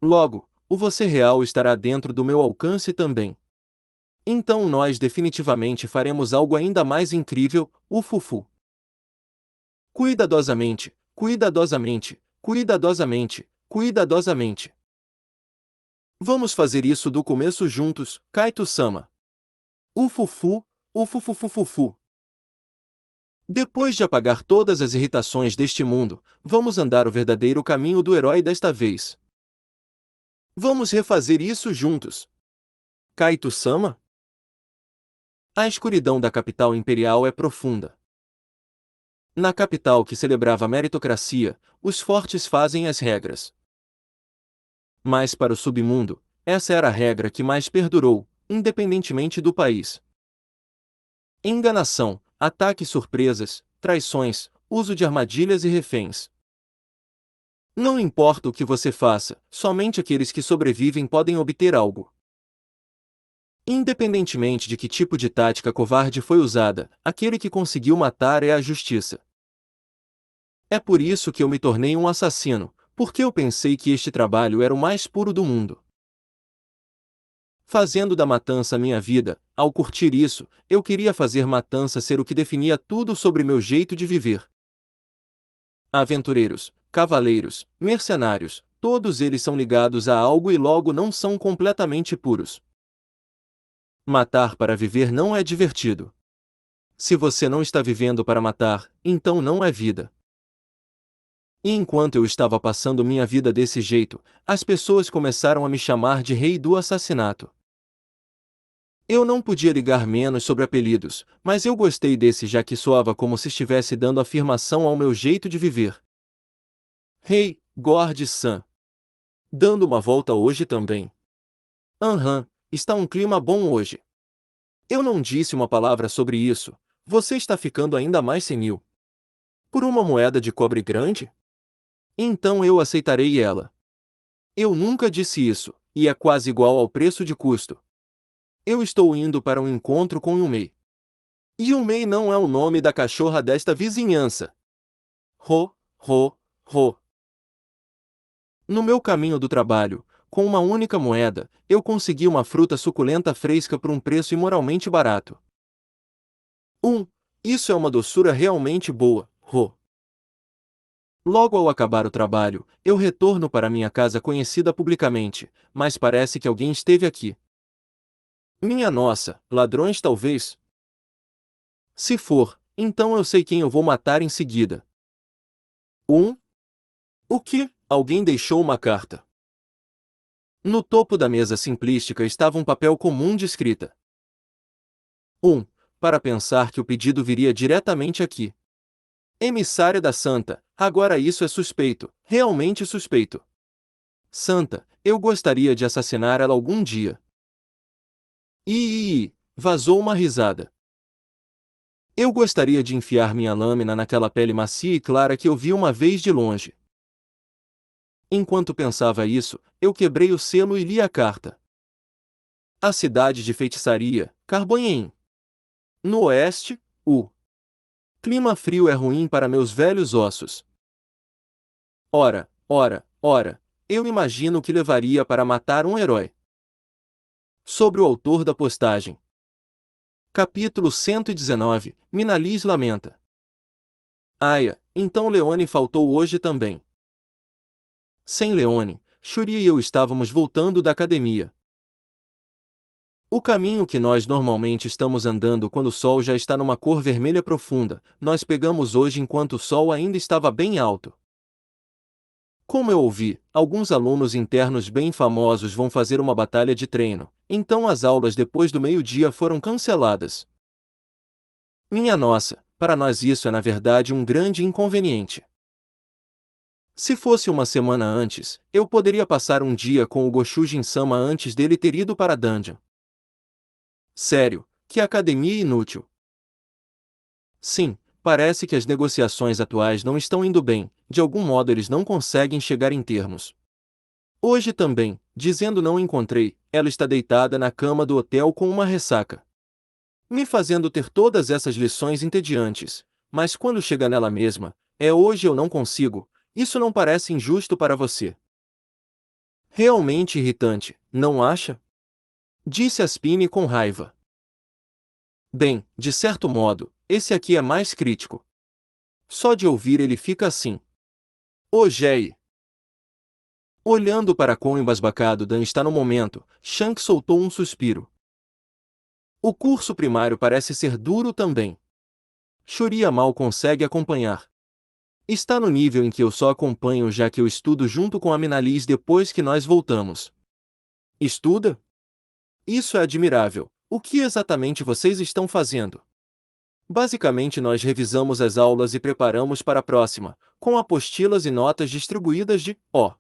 Logo, o você real estará dentro do meu alcance também. Então nós definitivamente faremos algo ainda mais incrível, o fufu. Cuidadosamente, cuidadosamente, cuidadosamente, cuidadosamente. Vamos fazer isso do começo juntos, Kaito-sama. Ufufu, ufufufufufu. Depois de apagar todas as irritações deste mundo, vamos andar o verdadeiro caminho do herói desta vez. Vamos refazer isso juntos. Kaito-sama? A escuridão da capital imperial é profunda. Na capital que celebrava a meritocracia, os fortes fazem as regras. Mas para o submundo, essa era a regra que mais perdurou, independentemente do país. Enganação, ataques surpresas, traições, uso de armadilhas e reféns. Não importa o que você faça, somente aqueles que sobrevivem podem obter algo. Independentemente de que tipo de tática covarde foi usada, aquele que conseguiu matar é a justiça. É por isso que eu me tornei um assassino, porque eu pensei que este trabalho era o mais puro do mundo. Fazendo da matança minha vida, ao curtir isso, eu queria fazer matança ser o que definia tudo sobre meu jeito de viver. Aventureiros, cavaleiros, mercenários, todos eles são ligados a algo e logo não são completamente puros. Matar para viver não é divertido. Se você não está vivendo para matar, então não é vida. E enquanto eu estava passando minha vida desse jeito, as pessoas começaram a me chamar de rei do assassinato. Eu não podia ligar menos sobre apelidos, mas eu gostei desse já que soava como se estivesse dando afirmação ao meu jeito de viver. Rei, Gord-san. Dando uma volta hoje também. Está um clima bom hoje. Eu não disse uma palavra sobre isso, você está ficando ainda mais senil. Por uma moeda de cobre grande? Então eu aceitarei ela. Eu nunca disse isso, e é quase igual ao preço de custo. Eu estou indo para um encontro com Yumei. Yumei não é o nome da cachorra desta vizinhança. Ro, ro, ro. No meu caminho do trabalho, com uma única moeda, eu consegui uma fruta suculenta fresca por um preço imoralmente barato. Isso é uma doçura realmente boa, ro. Logo ao acabar o trabalho, eu retorno para minha casa conhecida publicamente, mas parece que alguém esteve aqui. Minha nossa, ladrões talvez? Se for, então eu sei quem eu vou matar em seguida. O que? Alguém deixou uma carta. No topo da mesa simplística estava um papel comum de escrita. Para pensar que o pedido viria diretamente aqui. Emissária da Santa, agora isso é suspeito, realmente suspeito. Santa, eu gostaria de assassinar ela algum dia. Vazou uma risada. Eu gostaria de enfiar minha lâmina naquela pele macia e clara que eu vi uma vez de longe. Enquanto pensava isso, eu quebrei o selo e li a carta. A cidade de feitiçaria, Carbonhem. No oeste, o clima frio é ruim para meus velhos ossos. Ora, eu imagino o que levaria para matar um herói. Sobre o autor da postagem. Capítulo 119, Minalis lamenta. Então Leone faltou hoje também. Sem Leone, Shuri e eu estávamos voltando da academia. O caminho que nós normalmente estamos andando quando o sol já está numa cor vermelha profunda, nós pegamos hoje enquanto o sol ainda estava bem alto. Como eu ouvi, alguns alunos internos bem famosos vão fazer uma batalha de treino, então as aulas depois do meio-dia foram canceladas. Minha nossa, para nós isso é na verdade um grande inconveniente. Se fosse uma semana antes, eu poderia passar um dia com o Goshujin-sama antes dele ter ido para a dungeon. Sério, que academia inútil. Sim, parece que as negociações atuais não estão indo bem, de algum modo eles não conseguem chegar em termos. Hoje também, dizendo não encontrei, ela está deitada na cama do hotel com uma ressaca. Me fazendo ter todas essas lições entediantes, mas quando chega nela mesma, é hoje eu não consigo, isso não parece injusto para você. Realmente irritante, não acha? Disse Aspine com raiva. Bem, de certo modo, esse aqui é mais crítico. Só de ouvir ele fica assim. Ô Gei! Olhando para quão embasbacado Dan está no momento, Shank soltou um suspiro. O curso primário parece ser duro também. Churia mal consegue acompanhar. Está no nível em que eu só acompanho já que eu estudo junto com a Minalis depois que nós voltamos. Estuda? Isso é admirável. O que exatamente vocês estão fazendo? Basicamente nós revisamos as aulas e preparamos para a próxima, com apostilas e notas distribuídas de ó.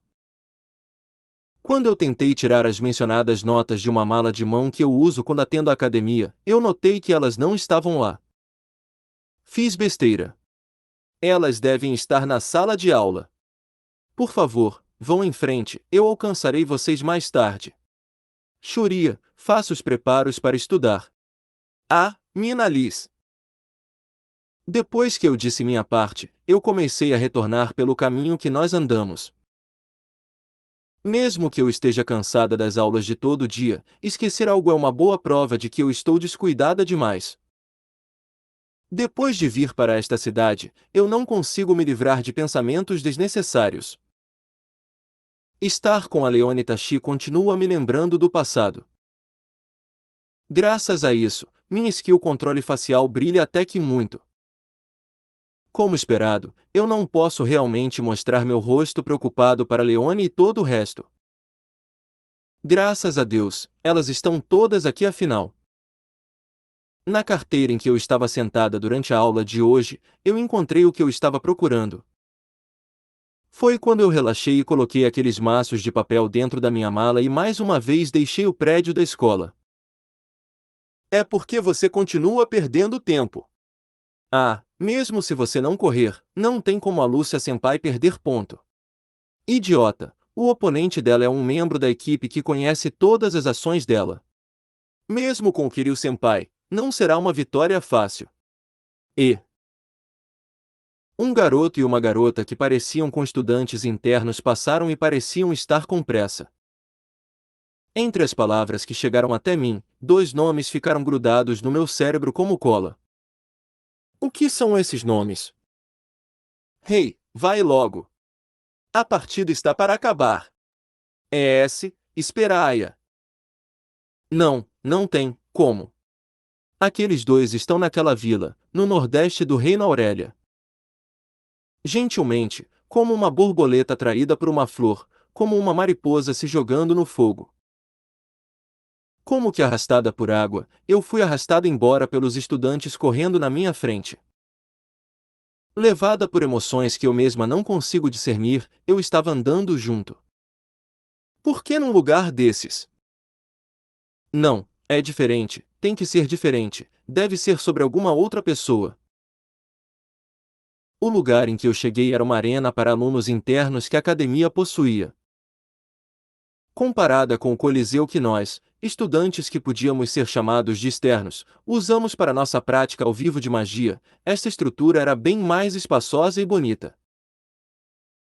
Quando eu tentei tirar as mencionadas notas de uma mala de mão que eu uso quando atendo a academia, eu notei que elas não estavam lá. Fiz besteira. Elas devem estar na sala de aula. Por favor, vão em frente, eu alcançarei vocês mais tarde. Churia, faça os preparos para estudar. Ah, Mina Liz. Depois que eu disse minha parte, eu comecei a retornar pelo caminho que nós andamos. Mesmo que eu esteja cansada das aulas de todo dia, esquecer algo é uma boa prova de que eu estou descuidada demais. Depois de vir para esta cidade, eu não consigo me livrar de pensamentos desnecessários. Estar com a Leone Tashi continua me lembrando do passado. Graças a isso, minha skill controle facial brilha até que muito. Como esperado, eu não posso realmente mostrar meu rosto preocupado para Leone e todo o resto. Graças a Deus, elas estão todas aqui afinal. Na carteira em que eu estava sentada durante a aula de hoje, eu encontrei o que eu estava procurando. Foi quando eu relaxei e coloquei aqueles maços de papel dentro da minha mala e mais uma vez deixei o prédio da escola. É porque você continua perdendo tempo. Ah, mesmo se você não correr, não tem como a Lúcia Senpai perder ponto. Idiota, o oponente dela é um membro da equipe que conhece todas as ações dela. Mesmo com o Kiryu Senpai, não será uma vitória fácil. E um garoto e uma garota que pareciam com estudantes internos passaram e pareciam estar com pressa. Entre as palavras que chegaram até mim, dois nomes ficaram grudados no meu cérebro como cola. O que são esses nomes? Hey, vai logo! A partida está para acabar. Esperaia. Não, não tem, como. Aqueles dois estão naquela vila, no nordeste do Reino Aurélia. Gentilmente, como uma borboleta atraída por uma flor, como uma mariposa se jogando no fogo. Como que arrastada por água, eu fui arrastada embora pelos estudantes correndo na minha frente. Levada por emoções que eu mesma não consigo discernir, eu estava andando junto. Por que num lugar desses? Não, é diferente, tem que ser diferente, deve ser sobre alguma outra pessoa. O lugar em que eu cheguei era uma arena para alunos internos que a academia possuía. Comparada com o coliseu que nós, estudantes que podíamos ser chamados de externos, usamos para nossa prática ao vivo de magia, esta estrutura era bem mais espaçosa e bonita.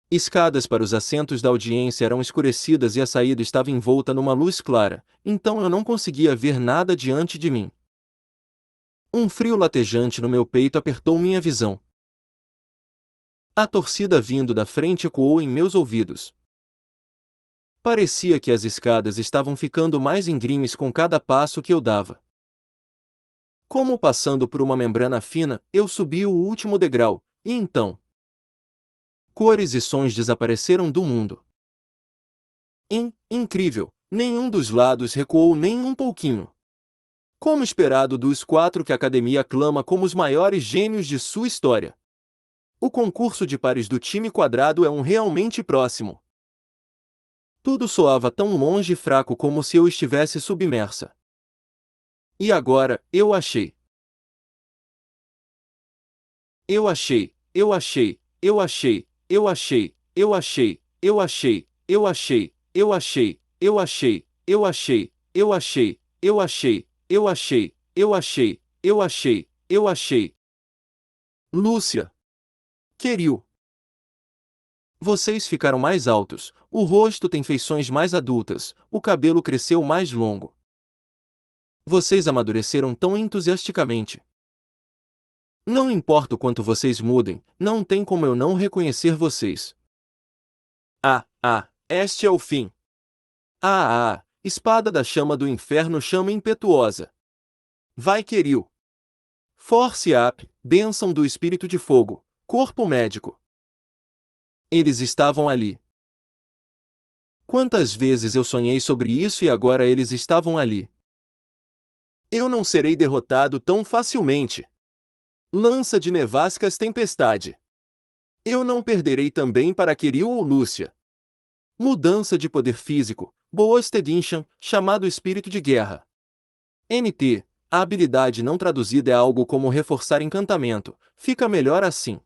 Escadas para os assentos da audiência eram escurecidas e a saída estava envolta numa luz clara, então eu não conseguia ver nada diante de mim. Um frio latejante no meu peito apertou minha visão. A torcida vindo da frente ecoou em meus ouvidos. Parecia que as escadas estavam ficando mais íngremes com cada passo que eu dava. Como passando por uma membrana fina, eu subi o último degrau, e então... cores e sons desapareceram do mundo. Incrível, nenhum dos lados recuou nem um pouquinho. Como esperado dos 4 que a academia aclama como os maiores gênios de sua história. O concurso de pares do time quadrado é um realmente próximo. Tudo soava tão longe e fraco como se eu estivesse submersa. E agora, eu achei. Eu achei, eu achei, eu achei, eu achei, eu achei, eu achei, eu achei, eu achei, eu achei, eu achei, eu achei, eu achei, eu achei, eu achei, eu achei, eu achei. Lúcia. Queriu. Vocês ficaram mais altos, o rosto tem feições mais adultas, o cabelo cresceu mais longo. Vocês amadureceram tão entusiasticamente. Não importa o quanto vocês mudem, não tem como eu não reconhecer vocês. Este é o fim. Espada da chama do inferno, chama impetuosa. Vai, Queriu. Force up, bênção do espírito de fogo, corpo médico. Eles estavam ali. Quantas vezes eu sonhei sobre isso e agora eles estavam ali. Eu não serei derrotado tão facilmente. Lança de nevascas tempestade. Eu não perderei também para Queriu ou Lúcia. Mudança de poder físico, Boast Edition, chamado espírito de guerra. NT, a habilidade não traduzida é algo como reforçar encantamento, fica melhor assim.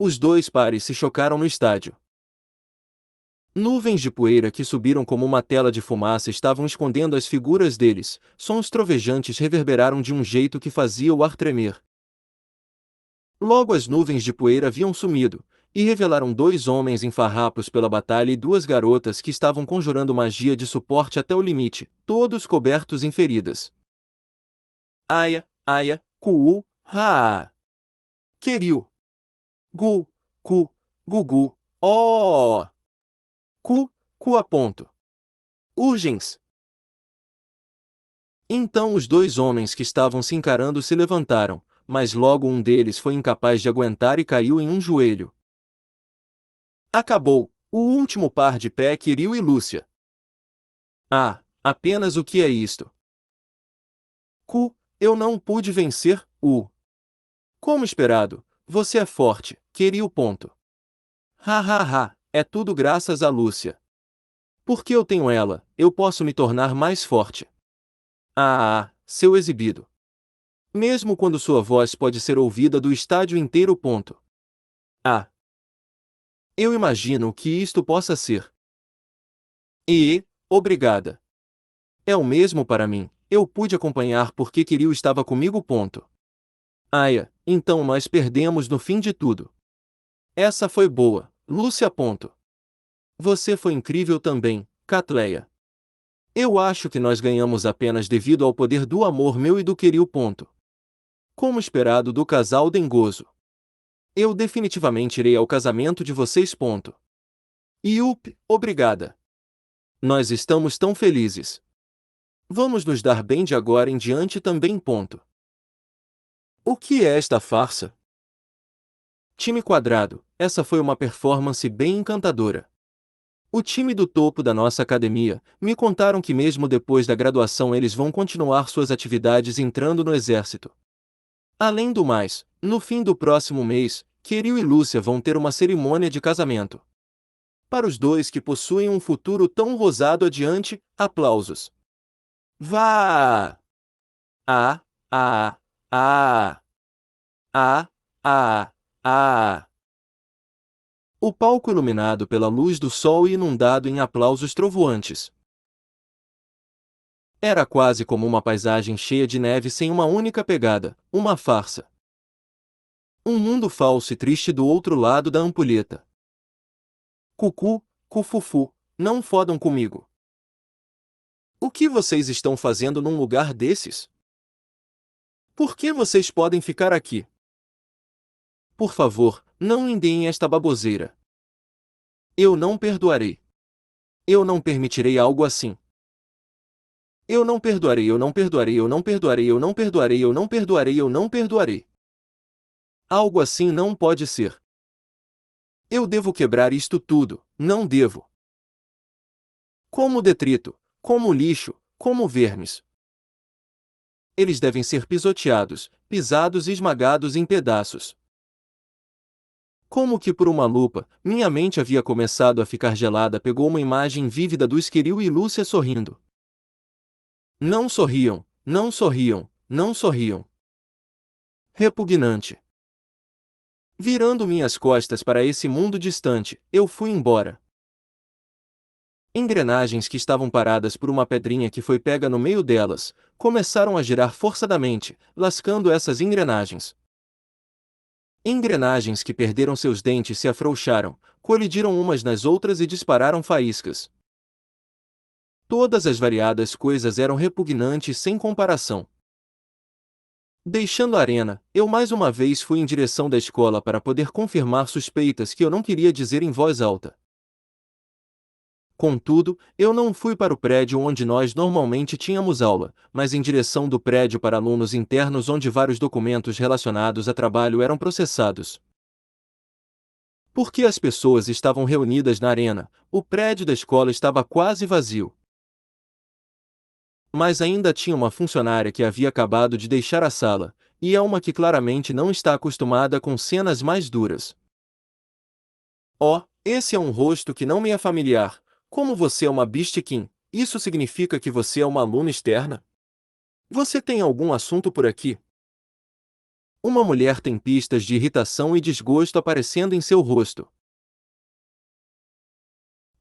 Os dois pares se chocaram no estádio. Nuvens de poeira que subiram como uma tela de fumaça estavam escondendo as figuras deles, sons trovejantes reverberaram de um jeito que fazia o ar tremer. Logo as nuvens de poeira haviam sumido, e revelaram 2 homens em farrapos pela batalha e 2 garotas que estavam conjurando magia de suporte até o limite, todos cobertos em feridas. Aya, Kuu, Haa. Queriu. Gu, Ku, Gugu, Oh. Ku a ponto. Urgens. Então os 2 homens que estavam se encarando se levantaram, mas logo um deles foi incapaz de aguentar e caiu em um joelho. Acabou, o último par de pé Queriu e Lúcia. Apenas o que é isto? Eu não pude vencer, Como esperado, você é forte, Queriu. É tudo graças a Lúcia. Porque eu tenho ela, eu posso me tornar mais forte. Seu exibido. Mesmo quando sua voz pode ser ouvida do estádio inteiro. Eu imagino o que isto possa ser. Obrigada. É o mesmo para mim, eu pude acompanhar porque Queriu estava comigo. Então nós perdemos no fim de tudo. Essa foi boa, Lúcia. Você foi incrível também, Catleia. Eu acho que nós ganhamos apenas devido ao poder do amor meu e do Queriu. Como esperado do casal dengoso. Eu definitivamente irei ao casamento de vocês. Obrigada. Nós estamos tão felizes. Vamos nos dar bem de agora em diante também. O que é esta farsa? Time quadrado, essa foi uma performance bem encantadora. O time do topo da nossa academia, me contaram que mesmo depois da graduação eles vão continuar suas atividades entrando no exército. Além do mais, no fim do próximo mês, Queriu e Lúcia vão ter uma cerimônia de casamento. Para os dois que possuem um futuro tão rosado adiante, aplausos. Vá! Ah, ah, ah, ah, ah, ah. O palco iluminado pela luz do sol e inundado em aplausos trovoantes. Era quase como uma paisagem cheia de neve sem uma única pegada, uma farsa. Um mundo falso e triste do outro lado da ampulheta. Cufufu, não fodam comigo. O que vocês estão fazendo num lugar desses? Por que vocês podem ficar aqui? Por favor, não endeem esta baboseira. Eu não perdoarei. Eu não permitirei algo assim. Eu não perdoarei, eu não perdoarei, eu não perdoarei, eu não perdoarei, eu não perdoarei, eu não perdoarei. Algo assim não pode ser. Eu devo quebrar isto tudo, não devo. Como detrito, como lixo, como vermes. Eles devem ser pisoteados, pisados e esmagados em pedaços. Como que por uma lupa, minha mente havia começado a ficar gelada, pegou uma imagem vívida do Esquiril e Lúcia sorrindo. Não sorriam, não sorriam, não sorriam. Repugnante. Virando minhas costas para esse mundo distante, eu fui embora. Engrenagens que estavam paradas por uma pedrinha que foi pega no meio delas, começaram a girar forçadamente, lascando essas engrenagens. Engrenagens que perderam seus dentes se afrouxaram, colidiram umas nas outras e dispararam faíscas. Todas as variadas coisas eram repugnantes sem comparação. Deixando a arena, eu mais uma vez fui em direção da escola para poder confirmar suspeitas que eu não queria dizer em voz alta. Contudo, eu não fui para o prédio onde nós normalmente tínhamos aula, mas em direção do prédio para alunos internos onde vários documentos relacionados a trabalho eram processados. Porque as pessoas estavam reunidas na arena, o prédio da escola estava quase vazio. Mas ainda tinha uma funcionária que havia acabado de deixar a sala, e é uma que claramente não está acostumada com cenas mais duras. Oh, esse é um rosto que não me é familiar. Como você é uma bistequim, isso significa que você é uma aluna externa? Você tem algum assunto por aqui? Uma mulher tem pistas de irritação e desgosto aparecendo em seu rosto.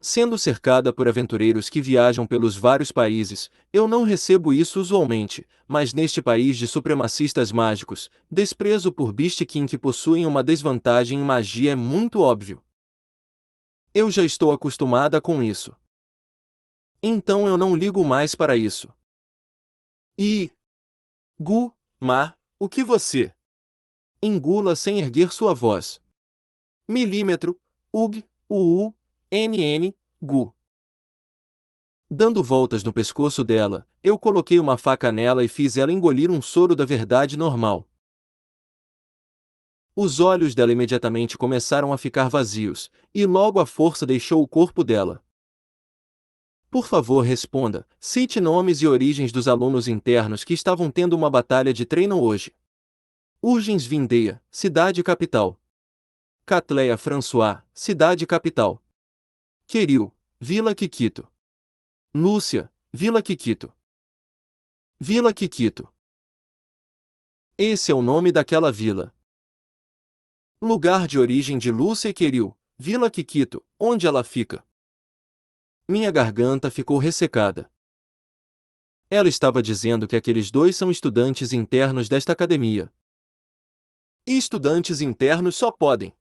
Sendo cercada por aventureiros que viajam pelos vários países, eu não recebo isso usualmente, mas neste país de supremacistas mágicos, desprezo por bistequim que possuem uma desvantagem em magia é muito óbvio. Eu já estou acostumada com isso. Então eu não ligo mais para isso. E... o que você... Engula sem erguer sua voz. Milímetro, NN, Gu. Dando voltas no pescoço dela, eu coloquei uma faca nela e fiz ela engolir um soro da verdade normal. Os olhos dela imediatamente começaram a ficar vazios, e logo a força deixou o corpo dela. Por favor, responda, cite nomes e origens dos alunos internos que estavam tendo uma batalha de treino hoje. Urgens Vindeia, cidade capital. Catleia François, cidade capital. Queril, Vila Quiquito. Lúcia, Vila Quiquito. Vila Quiquito. Esse é o nome daquela vila. Lugar de origem de Lúcia e Queril, Vila Quiquito, onde ela fica. Minha garganta ficou ressecada. Ela estava dizendo que aqueles dois são estudantes internos desta academia. E estudantes internos só podem.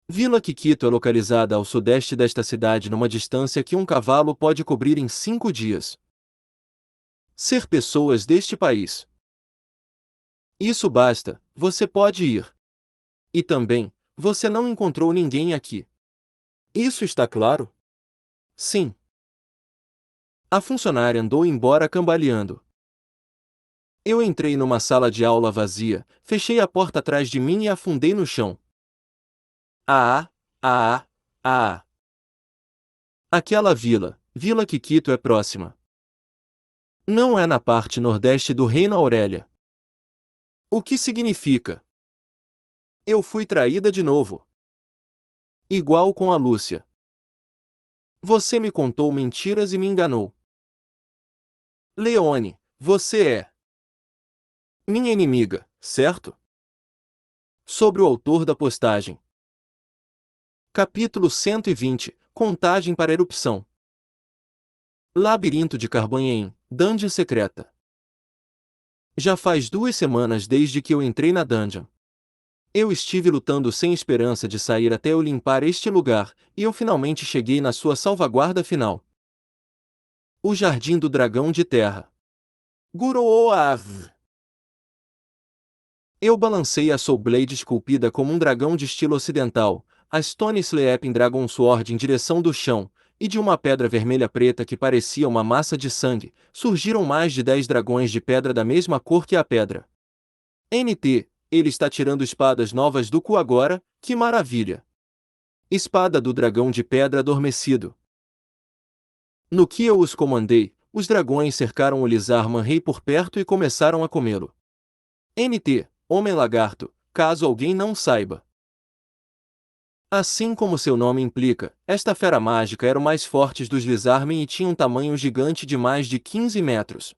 Vila Quiquito é localizada ao sudeste desta cidade numa distância que um cavalo pode cobrir em 5 dias. Ser pessoas deste país. Isso basta, você pode ir. E também, você não encontrou ninguém aqui. Isso está claro? Sim. A funcionária andou embora cambaleando. Eu entrei numa sala de aula vazia, fechei a porta atrás de mim e afundei no chão. Ah, ah, ah. Aquela vila, Vila Quiquito é próxima. Não é na parte nordeste do Reino Aurélia. O que significa? Eu fui traída de novo. Igual com a Lúcia. Você me contou mentiras e me enganou. Leone, você é minha inimiga, certo? Sobre o autor da postagem. Capítulo 120, Contagem para erupção. Labirinto de Carbanhain, Dungeon secreta. Já faz 2 semanas desde que eu entrei na dungeon. Eu estive lutando sem esperança de sair até eu limpar este lugar, e eu finalmente cheguei na sua salvaguarda final. O Jardim do Dragão de Terra. Guroav. Eu balancei a Soul Blade esculpida como um dragão de estilo ocidental, a Stone Sleeping Dragon Sword em direção do chão, e de uma pedra vermelha preta que parecia uma massa de sangue, surgiram mais de 10 dragões de pedra da mesma cor que a pedra. NT, ele está tirando espadas novas do cu agora, que maravilha! Espada do dragão de pedra adormecido. No que eu os comandei, os dragões cercaram o Lizarman Rei por perto e começaram a comê-lo. NT, Homem-Lagarto, caso alguém não saiba. Assim como seu nome implica, esta fera mágica era o mais forte dos Lizarmen e tinha um tamanho gigante de mais de 15 metros.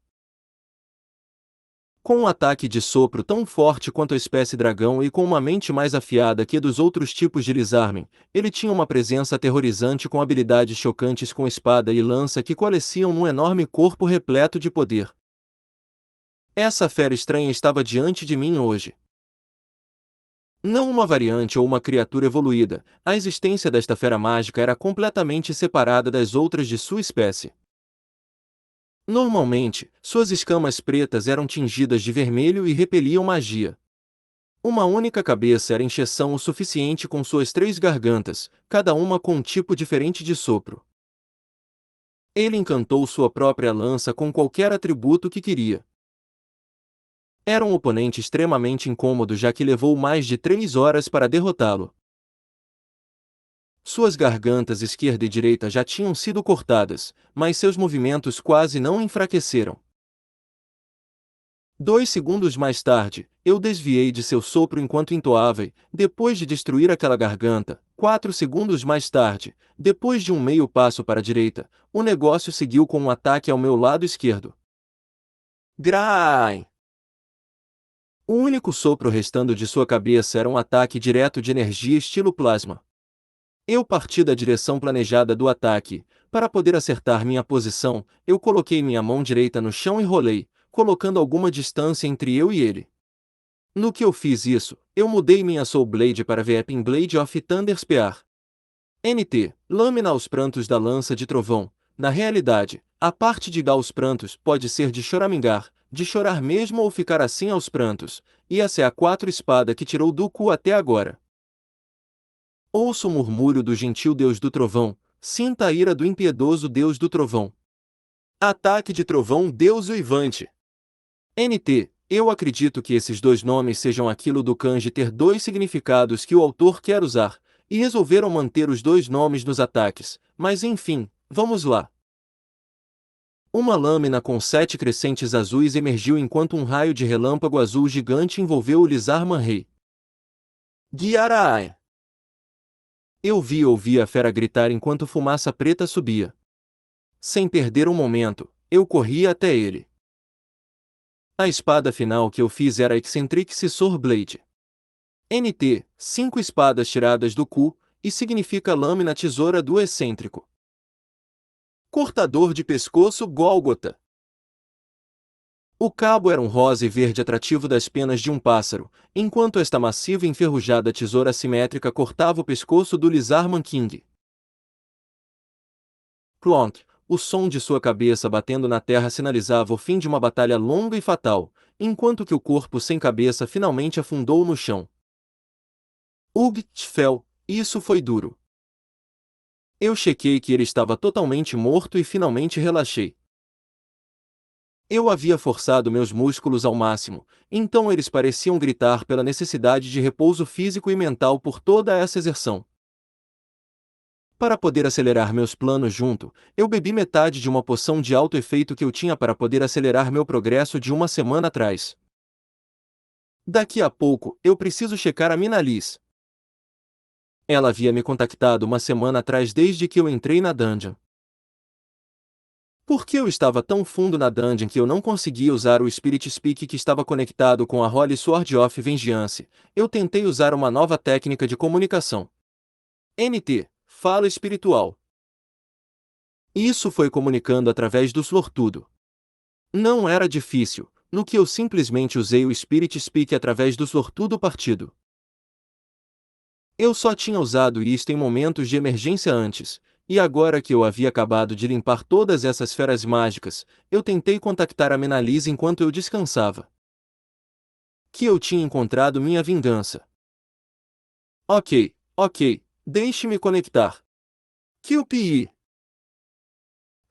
Com um ataque de sopro tão forte quanto a espécie dragão e com uma mente mais afiada que a dos outros tipos de Lizarmen, ele tinha uma presença aterrorizante com habilidades chocantes com espada e lança que coalesciam num enorme corpo repleto de poder. Essa fera estranha estava diante de mim hoje. Não uma variante ou uma criatura evoluída, a existência desta fera mágica era completamente separada das outras de sua espécie. Normalmente, suas escamas pretas eram tingidas de vermelho e repeliam magia. Uma única cabeça era encheção o suficiente com suas 3 gargantas, cada uma com um tipo diferente de sopro. Ele encantou sua própria lança com qualquer atributo que queria. Era um oponente extremamente incômodo já que levou mais de 3 horas para derrotá-lo. Suas gargantas esquerda e direita já tinham sido cortadas, mas seus movimentos quase não enfraqueceram. 2 segundos mais tarde, eu desviei de seu sopro enquanto entoava e, depois de destruir aquela garganta, 4 segundos mais tarde, depois de um meio passo para a direita, o negócio seguiu com um ataque ao meu lado esquerdo. Graai! O único sopro restando de sua cabeça era um ataque direto de energia estilo plasma. Eu parti da direção planejada do ataque. Para poder acertar minha posição, eu coloquei minha mão direita no chão e rolei, colocando alguma distância entre eu e ele. No que eu fiz isso, eu mudei minha Soul Blade para Weapon Blade of Thunder Spear. NT, lâmina aos prantos da lança de trovão. Na realidade, a parte de dar aos prantos pode ser de choramingar, de chorar mesmo ou ficar assim aos prantos, e essa é a 4 espada que tirou do cu até agora. Ouça o murmúrio do gentil Deus do Trovão, sinta a ira do impiedoso Deus do Trovão. Ataque de Trovão Deus uivante. NT, eu acredito que esses 2 nomes sejam aquilo do kanji ter 2 significados que o autor quer usar, e resolveram manter os 2 nomes nos ataques, mas enfim, vamos lá. Uma lâmina com 7 crescentes azuis emergiu enquanto um raio de relâmpago azul gigante envolveu o Lizarman Rei. Guiaraai! Eu vi e ouvi a fera gritar enquanto fumaça preta subia. Sem perder um momento, eu corri até ele. A espada final que eu fiz era a Eccentric Scissor Blade. NT, 5 espadas tiradas do cu, e significa lâmina tesoura do excêntrico. Cortador de pescoço Gólgota. O cabo era um rosa e verde atrativo das penas de um pássaro, enquanto esta massiva e enferrujada tesoura assimétrica cortava o pescoço do Lizarman King. Clonk, o som de sua cabeça batendo na terra sinalizava o fim de uma batalha longa e fatal, enquanto que o corpo sem cabeça finalmente afundou no chão. Ugh, fell, isso foi duro. Eu chequei que ele estava totalmente morto e finalmente relaxei. Eu havia forçado meus músculos ao máximo, então eles pareciam gritar pela necessidade de repouso físico e mental por toda essa exerção. Para poder acelerar meus planos junto, eu bebi metade de uma poção de alto efeito que eu tinha para poder acelerar meu progresso de uma semana atrás. Daqui a pouco, eu preciso checar a Mina Liz. Ela havia me contactado uma semana atrás desde que eu entrei na dungeon. Porque eu estava tão fundo na dungeon que eu não conseguia usar o Spirit Speak que estava conectado com a Holy Sword of Vengeance, eu tentei usar uma nova técnica de comunicação. NT, fala espiritual. Isso foi comunicando através do sortudo. Não era difícil, no que eu simplesmente usei o Spirit Speak através do sortudo partido. Eu só tinha usado isto em momentos de emergência antes, e agora que eu havia acabado de limpar todas essas feras mágicas, eu tentei contactar a Menalise enquanto eu descansava. Que eu tinha encontrado minha vingança. Ok, deixe-me conectar. QPI.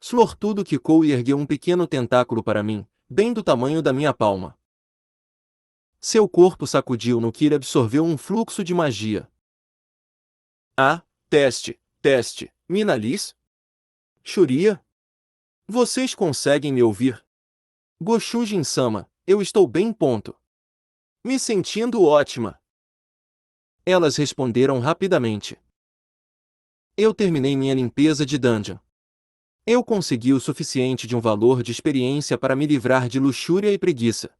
Sortudo quicou e ergueu um pequeno tentáculo para mim, bem do tamanho da minha palma. Seu corpo sacudiu no que ele absorveu um fluxo de magia. Ah, teste, Minalis? Churia? Vocês conseguem me ouvir? Goshujin-sama, eu estou bem. Me sentindo ótima. Elas responderam rapidamente. Eu terminei minha limpeza de dungeon. Eu consegui o suficiente de um valor de experiência para me livrar de luxúria e preguiça.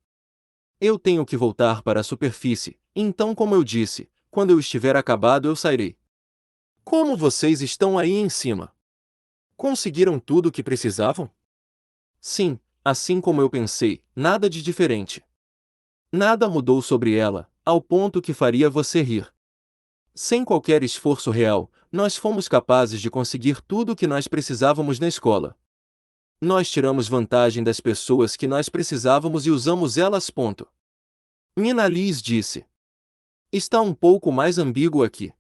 Eu tenho que voltar para a superfície, então, como eu disse, quando eu estiver acabado eu sairei. Como vocês estão aí em cima? Conseguiram tudo o que precisavam? Sim, assim como eu pensei, nada de diferente. Nada mudou sobre ela, ao ponto que faria você rir. Sem qualquer esforço real, nós fomos capazes de conseguir tudo o que nós precisávamos na escola. Nós tiramos vantagem das pessoas que nós precisávamos e usamos elas. Mina Liz disse. Está um pouco mais ambíguo aqui.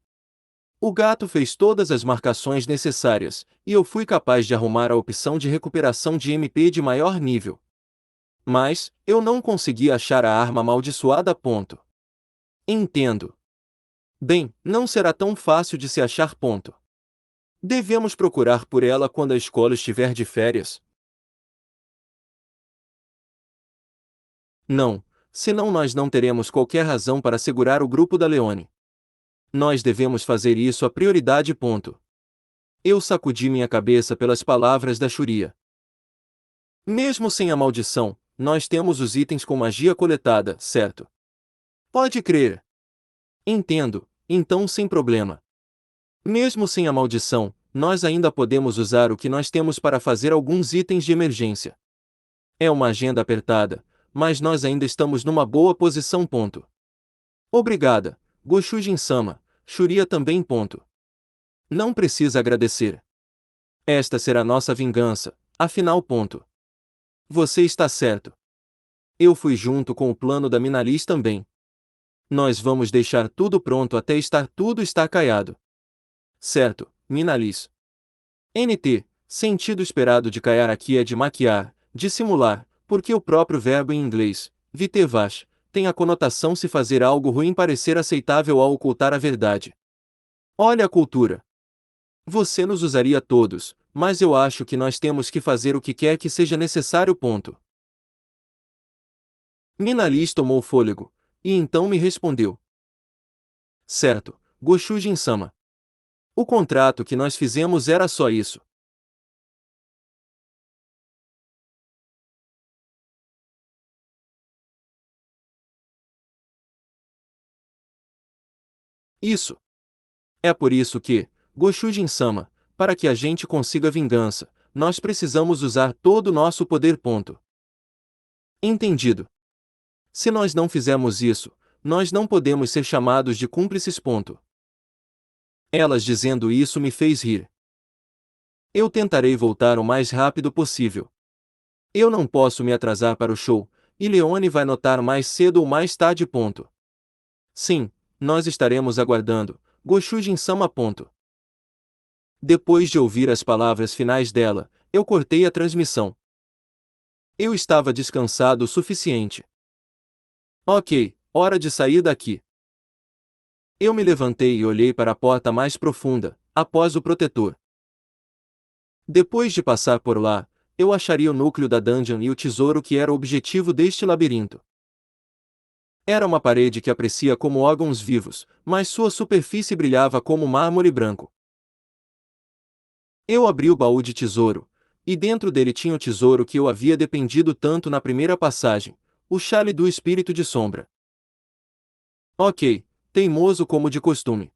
O gato fez todas as marcações necessárias, e eu fui capaz de arrumar a opção de recuperação de MP de maior nível. Mas, eu não consegui achar a arma amaldiçoada. Entendo. Bem, não será tão fácil de se achar. Devemos procurar por ela quando a escola estiver de férias. Não, senão nós não teremos qualquer razão para segurar o grupo da Leone. Nós devemos fazer isso a prioridade. Eu sacudi minha cabeça pelas palavras da Churia. Mesmo sem a maldição, nós temos os itens com magia coletada, certo? Pode crer. Entendo, então sem problema. Mesmo sem a maldição, nós ainda podemos usar o que nós temos para fazer alguns itens de emergência. É uma agenda apertada, mas nós ainda estamos numa boa posição. Obrigada, Goshujin-sama, Churia também. Não precisa agradecer. Esta será nossa vingança, afinal. Você está certo. Eu fui junto com o plano da Minalis também. Nós vamos deixar tudo pronto até estar tudo caiado. Certo, Minalis. NT, sentido esperado de caiar aqui é de maquiar, dissimular, porque o próprio verbo em inglês, vitevash, tem a conotação se fazer algo ruim parecer aceitável ao ocultar a verdade. Olha a cultura. Você nos usaria todos, mas eu acho que nós temos que fazer o que quer que seja necessário. Minalis tomou fôlego, e então me respondeu. Certo, Goshujin-sama. O contrato que nós fizemos era só isso. Isso. É por isso que, Goshujin-sama, para que a gente consiga vingança, nós precisamos usar todo o nosso poder. Entendido. Se nós não fizermos isso, nós não podemos ser chamados de cúmplices. Elas dizendo isso me fez rir. Eu tentarei voltar o mais rápido possível. Eu não posso me atrasar para o show, e Leone vai notar mais cedo ou mais tarde. Sim, nós estaremos aguardando, Goshujin-sama. Depois de ouvir as palavras finais dela, eu cortei a transmissão. Eu estava descansado o suficiente. Ok, hora de sair daqui. Eu me levantei e olhei para a porta mais profunda, após o protetor. Depois de passar por lá, eu acharia o núcleo da dungeon e o tesouro que era o objetivo deste labirinto. Era uma parede que aparecia como órgãos vivos, mas sua superfície brilhava como mármore branco. Eu abri o baú de tesouro, e dentro dele tinha o tesouro que eu havia dependido tanto na primeira passagem, o chale do espírito de sombra. Ok, teimoso como de costume.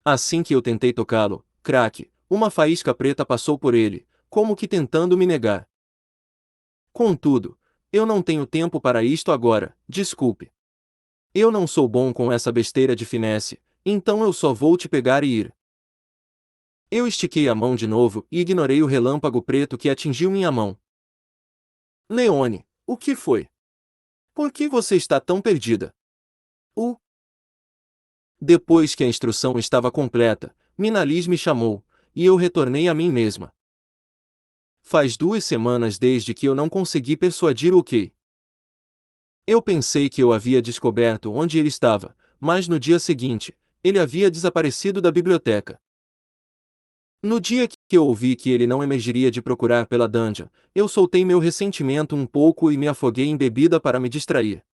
Assim que eu tentei tocá-lo, craque, uma faísca preta passou por ele, como que tentando me negar. Contudo, eu não tenho tempo para isto agora, desculpe. Eu não sou bom com essa besteira de finesse, então eu só vou te pegar e ir. Eu estiquei a mão de novo e ignorei o relâmpago preto que atingiu minha mão. Leone, o que foi? Por que você está tão perdida? O Depois que a instrução estava completa, Minalis me chamou, e eu retornei a mim mesma. Faz 2 semanas desde que eu não consegui persuadir o Kei. Eu pensei que eu havia descoberto onde ele estava, mas no dia seguinte, ele havia desaparecido da biblioteca. No dia que eu ouvi que ele não emergiria de procurar pela dungeon, eu soltei meu ressentimento um pouco e me afoguei em bebida para me distrair.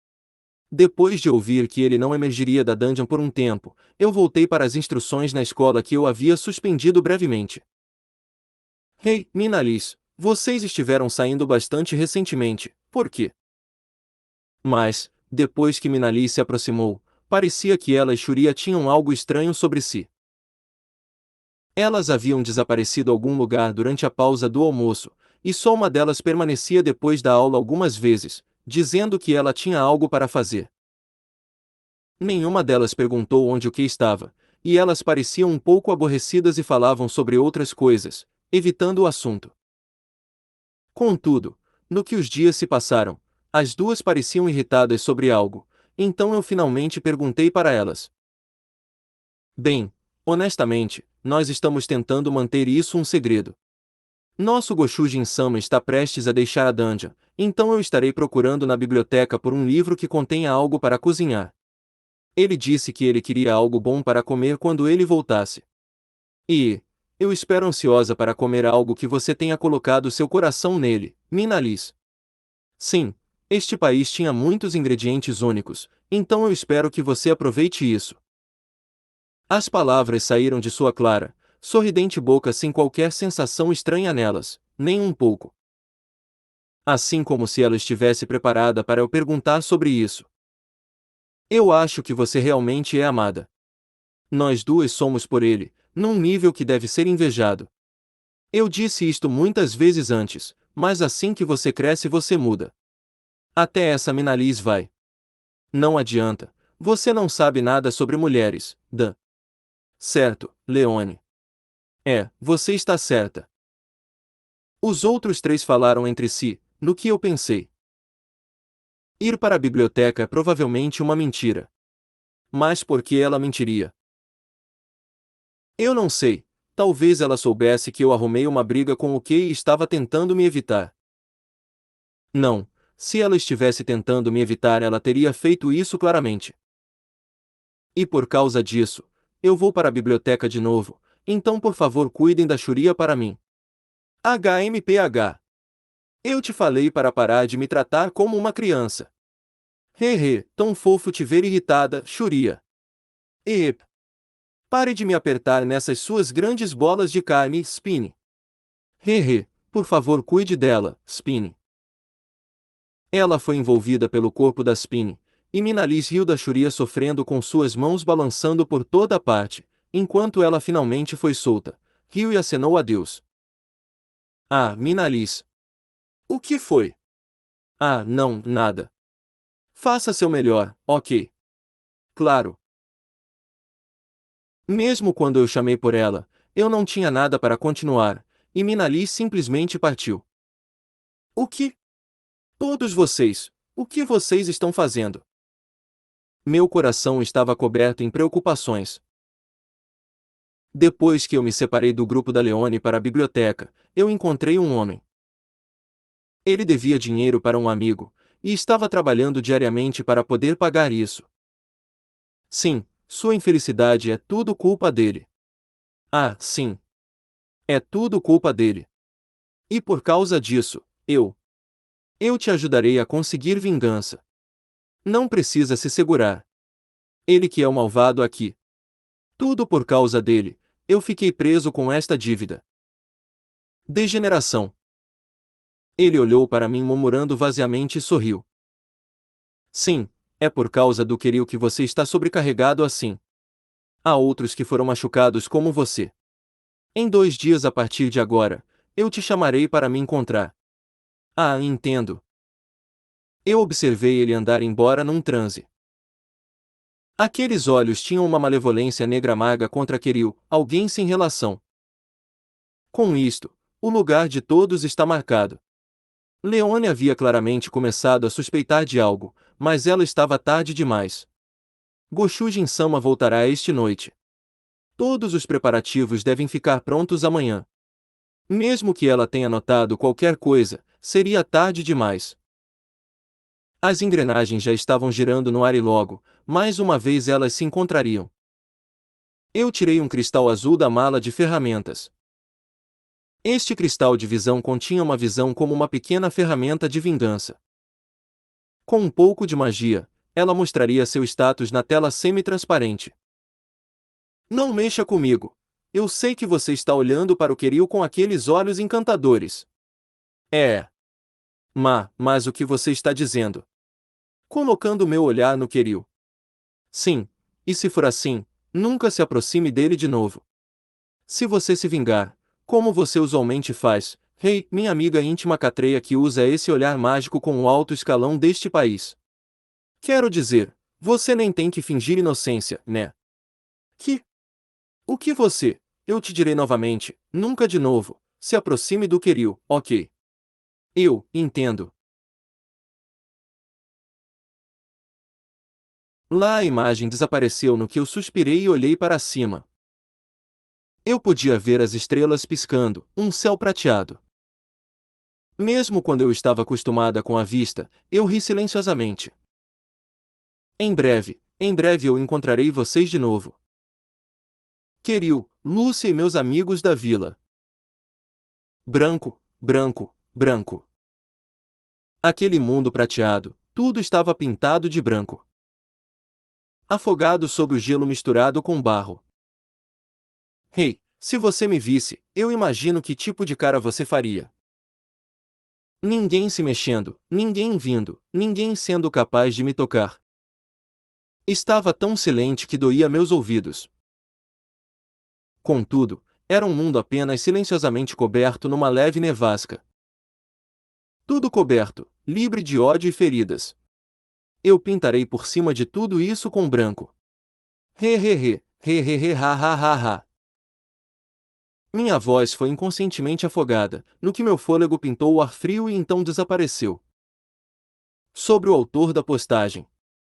Depois de ouvir que ele não emergiria da dungeon por um tempo, eu voltei para as instruções na escola que eu havia suspendido brevemente. Hey, Minalis, vocês estiveram saindo bastante recentemente, por quê? Mas, depois que Minalis se aproximou, parecia que ela e Shuria tinham algo estranho sobre si. Elas haviam desaparecido algum lugar durante a pausa do almoço, e só uma delas permanecia depois da aula algumas vezes, dizendo que ela tinha algo para fazer. Nenhuma delas perguntou onde o que estava, e elas pareciam um pouco aborrecidas e falavam sobre outras coisas, evitando o assunto. Contudo, no que os dias se passaram, as duas pareciam irritadas sobre algo, então eu finalmente perguntei para elas. Bem, honestamente, nós estamos tentando manter isso um segredo. Nosso Goshujin-sama está prestes a deixar a dungeon, então eu estarei procurando na biblioteca por um livro que contenha algo para cozinhar. Ele disse que ele queria algo bom para comer quando ele voltasse. E eu espero ansiosa para comer algo que você tenha colocado seu coração nele, Minalis. Sim, este país tinha muitos ingredientes únicos, então eu espero que você aproveite isso. As palavras saíram de sua clara, sorridente boca sem qualquer sensação estranha nelas, nem um pouco. Assim como se ela estivesse preparada para eu perguntar sobre isso. Eu acho que você realmente é amada. Nós duas somos por ele, num nível que deve ser invejado. Eu disse isto muitas vezes antes, mas assim que você cresce você muda. Até essa Minalis vai. Não adianta, você não sabe nada sobre mulheres, Dan. Certo, Leone. É, você está certa. Os outros três falaram entre si, no que eu pensei. Ir para a biblioteca é provavelmente uma mentira. Mas por que ela mentiria? Eu não sei, talvez ela soubesse que eu arrumei uma briga com o Kei e estava tentando me evitar. Não, se ela estivesse tentando me evitar ela teria feito isso claramente. E por causa disso, eu vou para a biblioteca de novo, então por favor cuidem da Shuria para mim. HMPH. Eu te falei para parar de me tratar como uma criança. Hehe, tão fofo te ver irritada, Shuria. Ep. Pare de me apertar nessas suas grandes bolas de carne, Spine. Hehe, por favor cuide dela, Spine. Ela foi envolvida pelo corpo da Spine, e Minalis riu da Shuria sofrendo com suas mãos balançando por toda a parte, enquanto ela finalmente foi solta. Riu e acenou adeus. Ah, Minalis. O que foi? Ah, não, nada. Faça seu melhor, ok. Claro. Mesmo quando eu chamei por ela, eu não tinha nada para continuar, e Minalis simplesmente partiu. O que? Todos vocês, o que vocês estão fazendo? Meu coração estava coberto em preocupações. Depois que eu me separei do grupo da Leone para a biblioteca, eu encontrei um homem. Ele devia dinheiro para um amigo, e estava trabalhando diariamente para poder pagar isso. Sim, sua infelicidade é tudo culpa dele. Ah, sim. É tudo culpa dele. E por causa disso, eu te ajudarei a conseguir vingança. Não precisa se segurar. Ele que é o malvado aqui. Tudo por causa dele, eu fiquei preso com esta dívida. Degeneração. Ele olhou para mim murmurando vaziamente e sorriu. Sim, é por causa do Kiryu que você está sobrecarregado assim. Há outros que foram machucados como você. Em 2 dias a partir de agora, eu te chamarei para me encontrar. Ah, entendo. Eu observei ele andar embora num transe. Aqueles olhos tinham uma malevolência negra amarga contra Kiryu, alguém sem relação. Com isto, o lugar de todos está marcado. Leone havia claramente começado a suspeitar de algo, mas ela estava tarde demais. Goshujin-sama voltará esta noite. Todos os preparativos devem ficar prontos amanhã. Mesmo que ela tenha notado qualquer coisa, seria tarde demais. As engrenagens já estavam girando no ar e logo, mais uma vez elas se encontrariam. Eu tirei um cristal azul da mala de ferramentas. Este cristal de visão continha uma visão como uma pequena ferramenta de vingança. Com um pouco de magia, ela mostraria seu status na tela semi-transparente. Não mexa comigo. Eu sei que você está olhando para o Queril com aqueles olhos encantadores. É. Mas o que você está dizendo? Colocando meu olhar no Queril. Sim, e se for assim, nunca se aproxime dele de novo. Se você se vingar, como você usualmente faz, hey, minha amiga íntima Catreia que usa esse olhar mágico com o alto escalão deste país. Quero dizer, você nem tem que fingir inocência, né? Que? O que você? Eu te direi novamente, nunca de novo, se aproxime do Queril, ok? Eu, entendo. Lá a imagem desapareceu no que eu suspirei e olhei para cima. Eu podia ver as estrelas piscando, um céu prateado. Mesmo quando eu estava acostumada com a vista, eu ri silenciosamente. Em breve eu encontrarei vocês de novo. Queril, Lúcia e meus amigos da vila. Branco, branco, branco. Aquele mundo prateado, tudo estava pintado de branco. Afogado sob o gelo misturado com barro. Hey, se você me visse, eu imagino que tipo de cara você faria. Ninguém se mexendo, ninguém vindo, ninguém sendo capaz de me tocar. Estava tão silente que doía meus ouvidos. Contudo, era um mundo apenas silenciosamente coberto numa leve nevasca. Tudo coberto, livre de ódio e feridas. Eu pintarei por cima de tudo isso com branco. He, ha ha ha ha. Minha voz foi inconscientemente afogada, no que meu fôlego pintou o ar frio e então desapareceu. Sobre o autor da postagem.